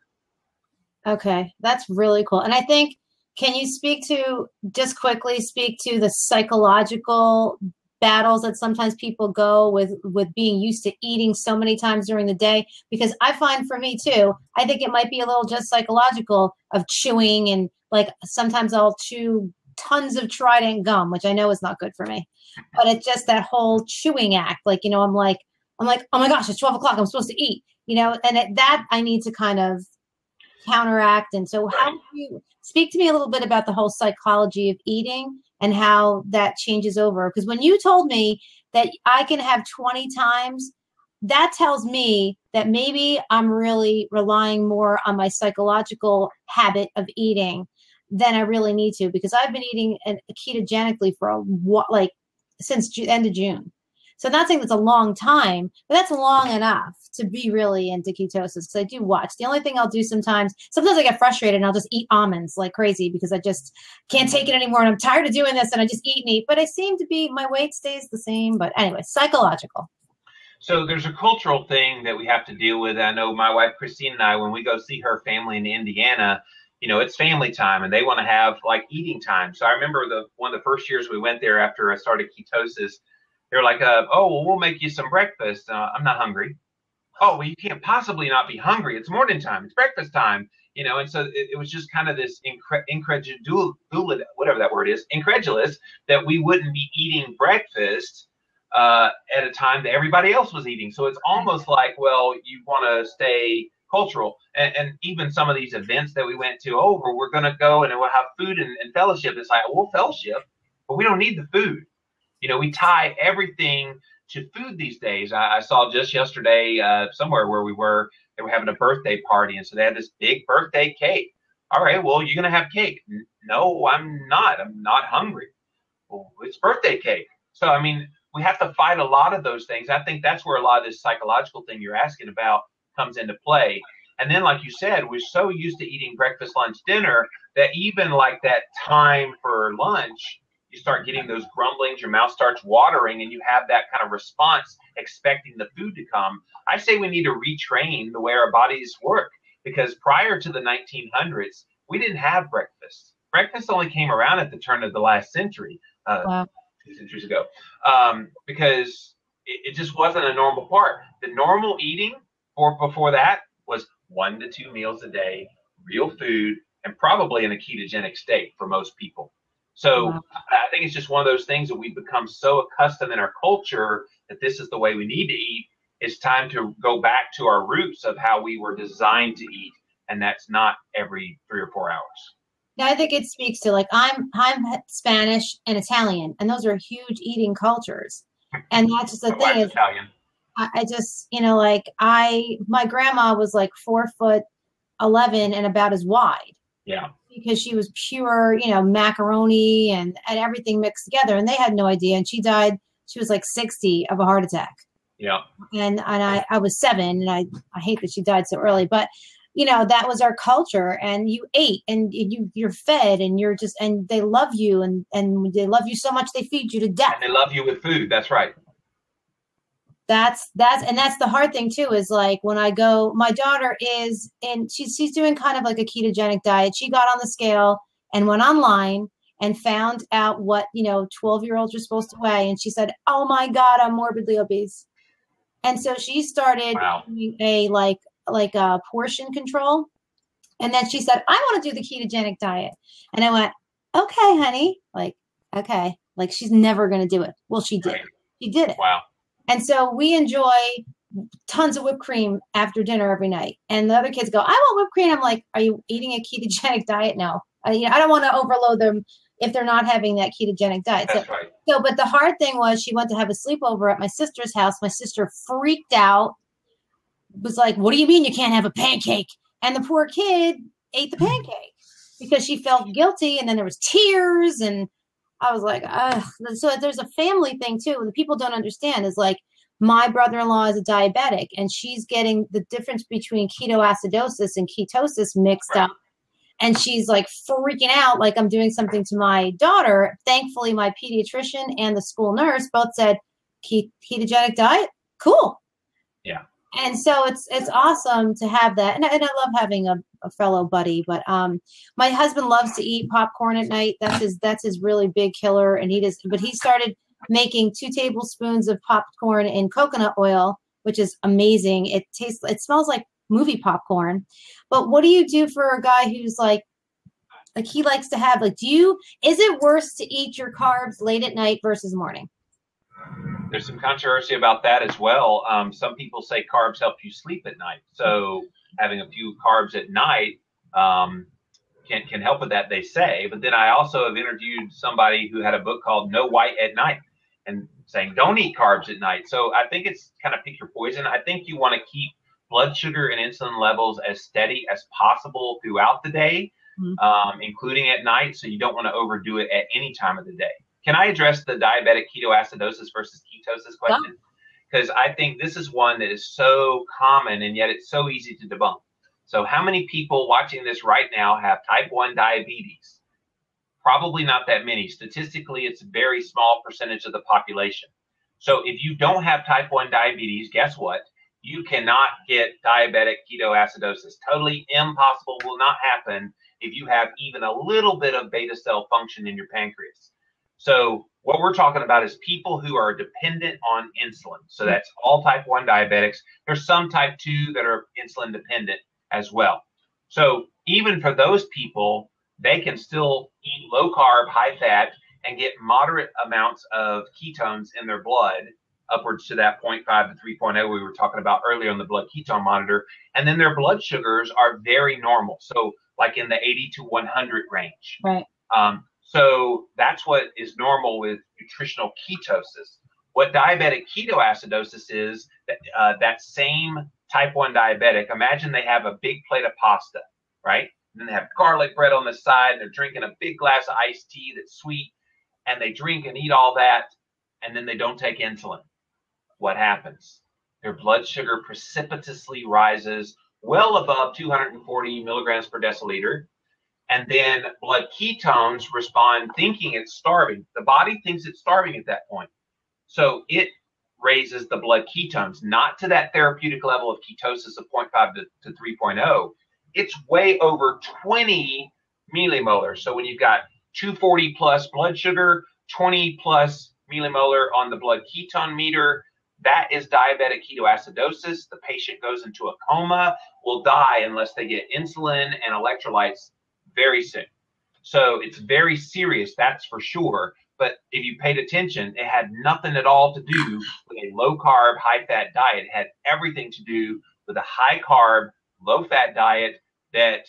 Okay, that's really cool. And I think, can you just quickly speak to the psychological battles that sometimes people go with being used to eating so many times during the day? Because I find for me too, I think it might be a little just psychological of chewing, and like sometimes I'll chew tons of Trident gum, which I know is not good for me, but it's just that whole chewing act. Like, I'm like, oh my gosh, it's 12 o'clock. I'm supposed to eat, and that I need to kind of counteract. And so how do you speak to me a little bit about the whole psychology of eating and how that changes over? Because when you told me that I can have 20 times that tells me that maybe I'm really relying more on my psychological habit of eating than I really need to, because I've been eating ketogenically for since end of June. So I'm not saying that's a long time, but that's long enough to be really into ketosis, because I do watch. The only thing I'll do sometimes I get frustrated and I'll just eat almonds like crazy because I just can't take it anymore and I'm tired of doing this and I just eat and eat. But I seem to be, my weight stays the same. But anyway, psychological. So there's a cultural thing that we have to deal with. I know my wife Christine and I, when we go see her family in Indiana, it's family time and they want to have like eating time. So I remember one of the first years we went there after I started ketosis, they're like, oh, well, we'll make you some breakfast. I'm not hungry. Oh, well, you can't possibly not be hungry. It's morning time. It's breakfast time. And so it was just kind of this incredulous, whatever that word is, incredulous that we wouldn't be eating breakfast at a time that everybody else was eating. So it's almost like, well, you want to stay cultural. And even some of these events that we went to, we're going to go and we'll have food and fellowship. It's like, we'll fellowship, but we don't need the food. We tie everything to food these days. I saw just yesterday somewhere where we were, they were having a birthday party. And so they had this big birthday cake. All right, well, you're going to have cake. No, I'm not. I'm not hungry. Well, it's birthday cake. So, I mean, we have to fight a lot of those things. I think that's where a lot of this psychological thing you're asking about comes into play. And then, like you said, we're so used to eating breakfast, lunch, dinner that even like that time for lunch, you start getting those grumblings, your mouth starts watering, and you have that kind of response expecting the food to come. I say we need to retrain the way our bodies work, because prior to the 1900s, we didn't have breakfast. Breakfast only came around at the turn of the last century, 2 centuries ago, because it just wasn't a normal part. The normal eating before that was 1 to 2 meals a day, real food, and probably in a ketogenic state for most people. So I think it's just one of those things that we've become so accustomed in our culture that this is the way we need to eat. It's time to go back to our roots of how we were designed to eat, and that's not every 3 or 4 hours. Yeah, I think it speaks to, like, I'm Spanish and Italian, and those are huge eating cultures. And that's just the thing is, Italian. I just, my grandma was like 4'11" and about as wide. Yeah. Because she was pure, macaroni and everything mixed together, and they had no idea. And she died, she was like 60 of a heart attack. Yeah. And I was 7, and I hate that she died so early, but that was our culture, and you ate and you're fed, and you're just, and they love you, and they love you so much they feed you to death. And they love you with food. That's right. That's the hard thing too, is like when I go, my daughter is in, she's doing kind of like a ketogenic diet. She got on the scale and went online and found out what, 12-year-olds are supposed to weigh. And she said, oh my God, I'm morbidly obese. And so she started doing a portion control. And then she said, I want to do the ketogenic diet. And I went, okay, honey, okay, she's never going to do it. Well, she did. Right. She did it. Wow. And so we enjoy tons of whipped cream after dinner every night. And the other kids go, I want whipped cream. I'm like, are you eating a ketogenic diet? No. I don't want to overload them if they're not having that ketogenic diet. That's right. So, but the hard thing was, she went to have a sleepover at my sister's house. My sister freaked out, was like, what do you mean you can't have a pancake? And the poor kid ate the pancake because she felt guilty. And then there was tears, and I was like, ugh. So there's a family thing too. And the people don't understand is, like, my brother-in-law is a diabetic, and she's getting the difference between ketoacidosis and ketosis mixed up. And she's like freaking out, like I'm doing something to my daughter. Thankfully, my pediatrician and the school nurse both said, ketogenic diet, cool. Yeah. And so it's awesome to have that. And I love having a fellow buddy, but my husband loves to eat popcorn at night. That's his really big killer. And he started making 2 tablespoons of popcorn in coconut oil, which is amazing. It smells like movie popcorn. But what do you do for a guy who's like he likes to have, is it worse to eat your carbs late at night versus morning? There's some controversy about that as well. Some people say carbs help you sleep at night. So having a few carbs at night can help with that, they say. But then I also have interviewed somebody who had a book called No White at Night. and saying don't eat carbs at night. So I think it's kind of pick your poison. I think you want to keep blood sugar and insulin levels as steady as possible throughout the day, including at night. So you don't want to overdo it at any time of the day. Can I address the diabetic ketoacidosis versus ketosis question? Because I think this is one that is so common and yet it's so easy to debunk. So how many people watching this right now have type 1 diabetes? Probably not that many. Statistically, it's a very small percentage of the population. So if you don't have type 1 diabetes, guess what? You cannot get diabetic ketoacidosis. Totally impossible, will not happen if you have even a little bit of beta cell function in your pancreas. So what we're talking about is people who are dependent on insulin. So that's all type 1 diabetics. There's some type 2 that are insulin dependent as well. So even for those people, they can still eat low carb, high fat, and get moderate amounts of ketones in their blood, upwards to that 0.5 to 3.0 we were talking about earlier on the blood ketone monitor. And then their blood sugars are very normal. So like in the 80 to 100 range. Right. So that's what is normal with nutritional ketosis. What diabetic ketoacidosis is, that same type 1 diabetic, imagine they have a big plate of pasta, right? And then they have garlic bread on the side. They're drinking a big glass of iced tea that's sweet, and they drink and eat all that, and then they don't take insulin. What happens? Their blood sugar precipitously rises well above 240 milligrams per deciliter. And then blood ketones respond thinking it's starving. The body thinks it's starving at that point. So it raises the blood ketones, not to that therapeutic level of ketosis of 0.5 to 3.0. It's way over 20 millimolar. So when you've got 240 plus blood sugar, 20 plus millimolar on the blood ketone meter, that is diabetic ketoacidosis. The patient goes into a coma, will die unless they get insulin and electrolytes very soon. So it's very serious, that's for sure. But if you paid attention, it had nothing at all to do with a low carb, high fat diet. It had everything to do with a high carb, low fat diet that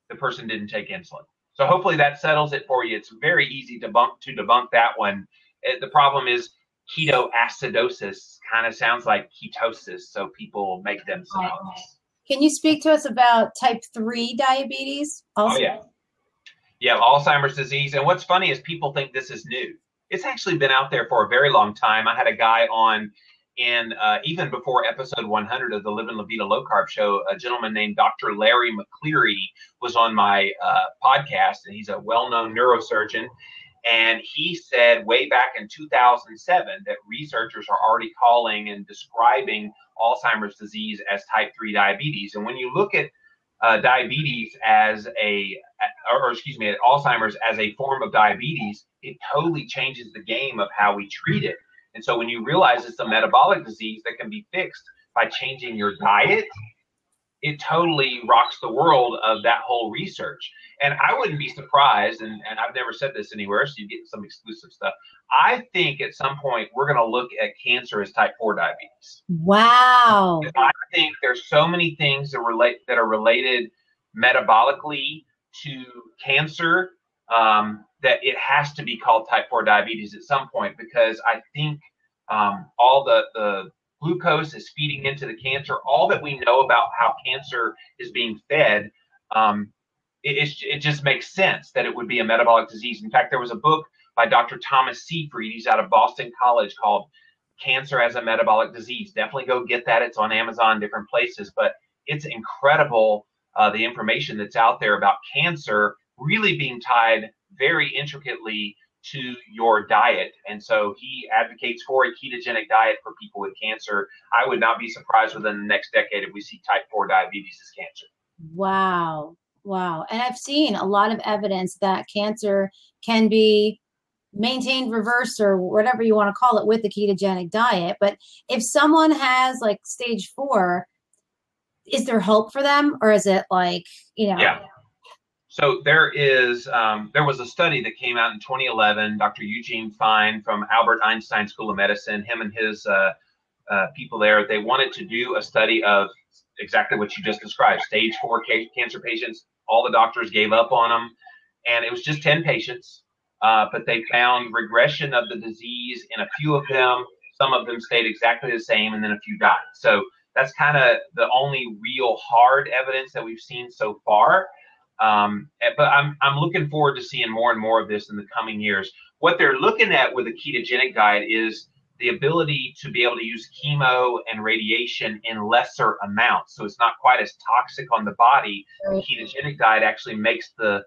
the person didn't take insulin. So hopefully that settles it for you. It's very easy to debunk that one. The problem is ketoacidosis kind of sounds like ketosis, so people make them synonymous. Can you speak to us about type 3 diabetes also? Oh, yeah. Yeah, Alzheimer's disease. And what's funny is people think this is new. It's actually been out there for a very long time. I had a guy on even before episode 100 of the Living La Vida Low Carb Show, a gentleman named Dr. Larry McCleary was on my podcast, and he's a well-known neurosurgeon. And he said way back in 2007 that researchers are already calling and describing Alzheimer's disease as type 3 diabetes. And when you look at diabetes as Alzheimer's as a form of diabetes, it totally changes the game of how we treat it. And so when you realize it's a metabolic disease that can be fixed by changing your diet, it totally rocks the world of that whole research. And I wouldn't be surprised, and I've never said this anywhere, so you get some exclusive stuff. I think at some point we're going to look at cancer as type 4 diabetes. Wow. I think there's so many things that are related metabolically to cancer that it has to be called type 4 diabetes at some point, because I think all the glucose is feeding into the cancer. All that we know about how cancer is being fed, it just makes sense that it would be a metabolic disease. In fact, there was a book by Dr. Thomas Seyfried, he's out of Boston College, called Cancer as a Metabolic Disease. Definitely go get that. It's on Amazon, different places. But it's incredible, the information that's out there about cancer really being tied very intricately to your diet. And so he advocates for a ketogenic diet for people with cancer. I would not be surprised within the next decade if we see type 4 diabetes as cancer. Wow. Wow. And I've seen a lot of evidence that cancer can be maintained, reversed, or whatever you want to call it with the ketogenic diet. But if someone has like stage 4, is there hope for them? Or is it like, Yeah. So there was a study that came out in 2011, Dr. Eugene Fine from Albert Einstein School of Medicine, him and his people there, they wanted to do a study of exactly what you just described, stage 4 cancer patients. All the doctors gave up on them, and it was just 10 patients. but they found regression of the disease in a few of them. Some of them stayed exactly the same, and then a few died. So that's kind of the only real hard evidence that we've seen so far. But I'm looking forward to seeing more and more of this in the coming years. What they're looking at with a ketogenic diet is the ability to be able to use chemo and radiation in lesser amounts. So it's not quite as toxic on the body. The ketogenic diet actually makes the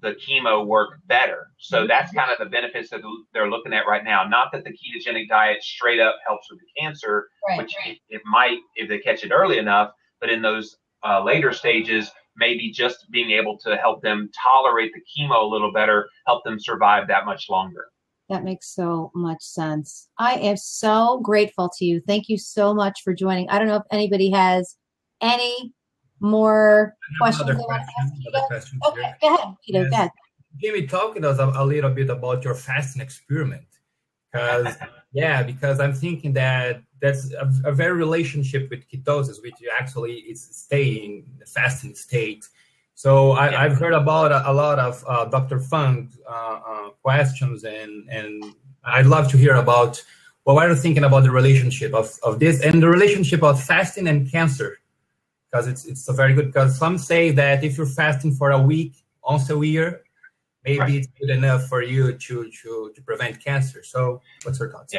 chemo work better. So that's kind of the benefits that they're looking at right now. Not that the ketogenic diet straight up helps with the cancer, which it might if they catch it early enough, but in those later stages, maybe just being able to help them tolerate the chemo a little better, help them survive that much longer. That makes so much sense. I am so grateful to you. Thank you so much for joining. I don't know if anybody has any more questions they want to ask. Okay, go ahead, Peter. Yes. Go ahead. Jimmy, talk to us a little bit about your fasting experiment. Because I'm thinking that's a very relationship with ketosis, which actually is staying in the fasting state. So I've heard about a lot of Dr. Fung questions, and I'd love to hear about what are you thinking about the relationship of this and the relationship of fasting and cancer, because it's a very good. Because some say that if you're fasting for a week, once a year, maybe it's good enough for you to prevent cancer. So what's your thoughts?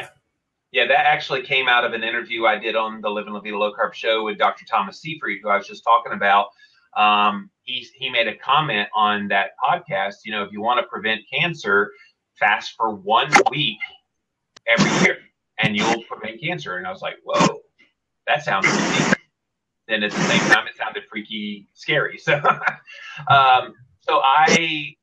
Yeah, that actually came out of an interview I did on the Living La Vida Low Carb show with Dr. Thomas Seyfried, who I was just talking about. He made a comment on that podcast. You know, if you want to prevent cancer, fast for 1 week every year, and you'll prevent cancer. And I was like, whoa, that sounds freaky. Then at the same time, it sounded freaky scary. So, so I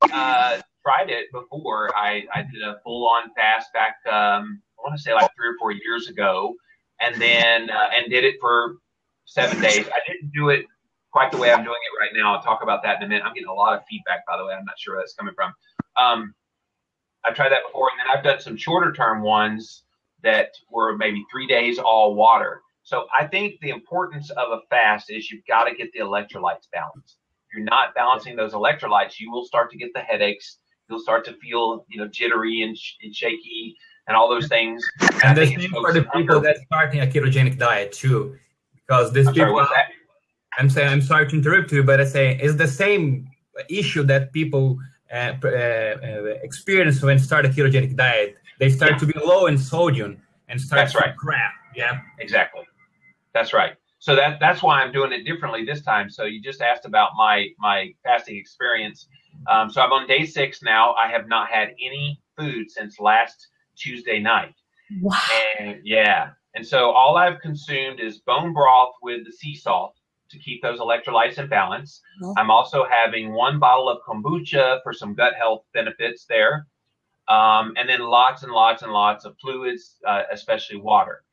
tried it before. I did a full-on fast back, I want to say like 3 or 4 years ago, and then and did it for 7 days. I didn't do it quite the way I'm doing it right now. I'll talk about that in a minute. I'm getting a lot of feedback, by the way. I'm not sure where that's coming from. I've tried that before, and then I've done some shorter term ones that were maybe 3 days all water. So I think the importance of a fast is you've got to get the electrolytes balanced. If you're not balancing those electrolytes, you will start to get the headaches. You'll start to feel, jittery and shaky and all those things. And the same for the people that's starting a ketogenic diet too, because these people. What's that? I'm sorry to interrupt you, but I say it's the same issue that people experience when start a ketogenic diet. They start to be low in sodium and start to crap. Yeah, exactly. That's right. So that's why I'm doing it differently this time. So you just asked about my fasting experience. So I'm on day 6 now. I have not had any food since last Tuesday night. Wow. And so all I've consumed is bone broth with the sea salt to keep those electrolytes in balance. Mm-hmm. I'm also having 1 bottle of kombucha for some gut health benefits there. And then lots and lots and lots of fluids, especially water.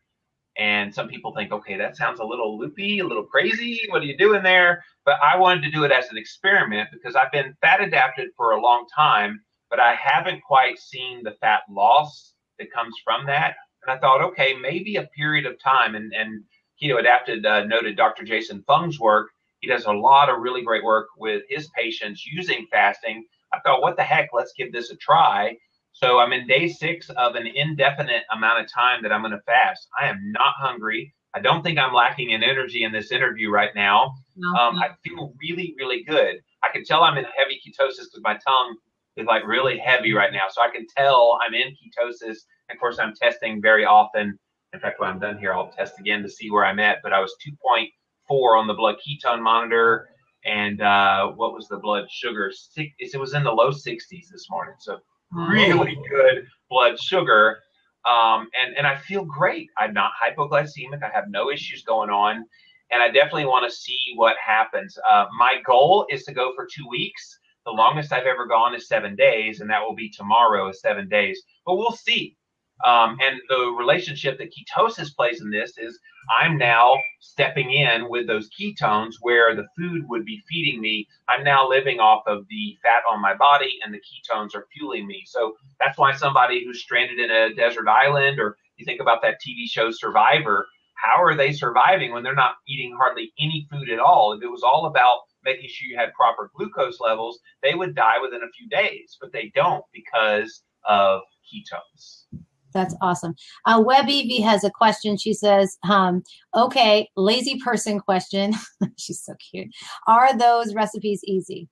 And some people think, okay, that sounds a little loopy, a little crazy. What are you doing there? But I wanted to do it as an experiment because I've been fat adapted for a long time, but I haven't quite seen the fat loss that comes from that. And I thought, okay, maybe a period of time. And Keto Adapted noted Dr. Jason Fung's work. He does a lot of really great work with his patients using fasting. I thought, what the heck, let's give this a try. So I'm in day 6 of an indefinite amount of time that I'm going to fast. I am not hungry. I don't think I'm lacking in energy in this interview right now. I feel really, really good. I can tell I'm in heavy ketosis because my tongue is like really heavy right now. So I can tell I'm in ketosis. And of course, I'm testing very often. In fact, when I'm done here, I'll test again to see where I'm at. But I was 2.4 on the blood ketone monitor. And what was the blood sugar? It was in the low 60s this morning. So really good blood sugar. And I feel great. I'm not hypoglycemic. I have no issues going on. And I definitely want to see what happens. My goal is to go for 2 weeks. The longest I've ever gone is 7 days. And that will be tomorrow is 7 days. But we'll see. And the relationship that ketosis plays in this is I'm now stepping in with those ketones where the food would be feeding me. I'm now living off of the fat on my body and the ketones are fueling me. So that's why somebody who's stranded in a desert island, or you think about that TV show Survivor, how are they surviving when they're not eating hardly any food at all? If it was all about making sure you had proper glucose levels, they would die within a few days, but they don't because of ketones. That's awesome. Web Evie has a question. She says, okay, lazy person question. She's so cute. Are those recipes easy?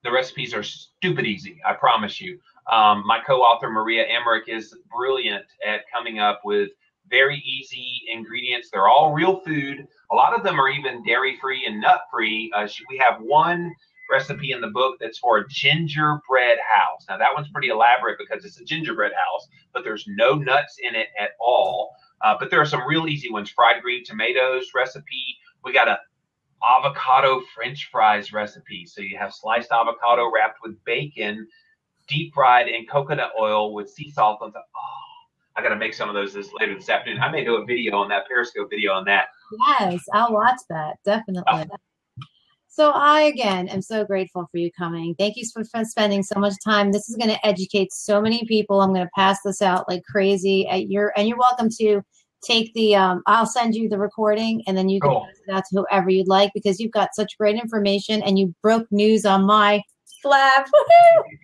The recipes are stupid easy, I promise you. My co-author, Maria Emmerich, is brilliant at coming up with very easy ingredients. They're all real food. A lot of them are even dairy-free and nut-free. We have one recipe in the book that's for a gingerbread house. Now, that one's pretty elaborate because it's a gingerbread house, but there's no nuts in it at all. But there are some real easy ones. Fried green tomatoes recipe. We got a avocado French fries recipe. So you have sliced avocado wrapped with bacon, deep fried in coconut oil with sea salt. Oh, I got to make some of those later this afternoon. I may do a video on that, Periscope video on that. Yes, I'll watch that. Definitely. Oh. So I, again, am so grateful for you coming. Thank you for spending so much time. This is going to educate so many people. I'm going to pass this out like crazy and you're welcome to take the, I'll send you the recording and then you can pass it out to whoever you'd like because you've got such great information and you broke news on my flab.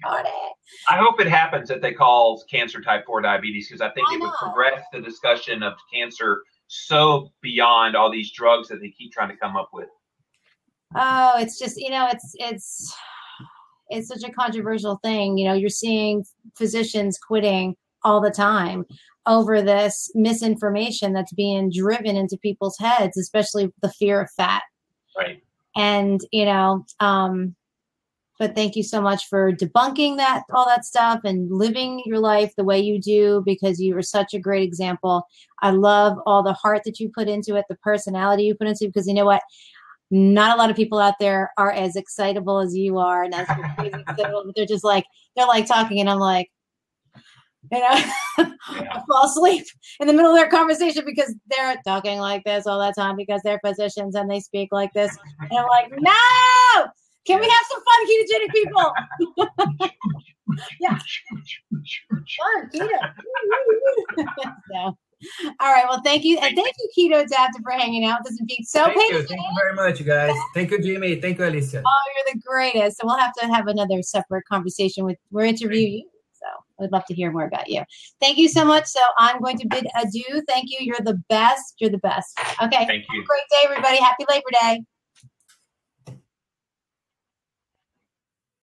Got it. I hope it happens that they call cancer type 4 diabetes because I think it would progress the discussion of cancer so beyond all these drugs that they keep trying to come up with. Oh, it's just, it's such a controversial thing. You're seeing physicians quitting all the time over this misinformation that's being driven into people's heads, especially the fear of fat. Right. And, but thank you so much for debunking all that stuff and living your life the way you do, because you are such a great example. I love all the heart that you put into it, the personality you put into it, because you know what? Not a lot of people out there are as excitable as you are. And that's crazy excitable, but they're like talking and I'm like, I fall asleep in the middle of their conversation because they're talking like this all that time because they're physicians and they speak like this. And I'm like, no, can we have some fun, ketogenic people? Yeah. Fun, keto. So. All right. Well, thank you. And thank you, Keto Adaptive, for hanging out. This has been so patient. Thank you very much, you guys. Thank you, Jimmy. Thank you, Alicia. Oh, you're the greatest. So we'll have to have another separate conversation we'll interview you. So I'd love to hear more about you. Thank you so much. So I'm going to bid adieu. Thank you. You're the best. You're the best. Okay. Thank you. Have a great day, everybody. Happy Labor Day.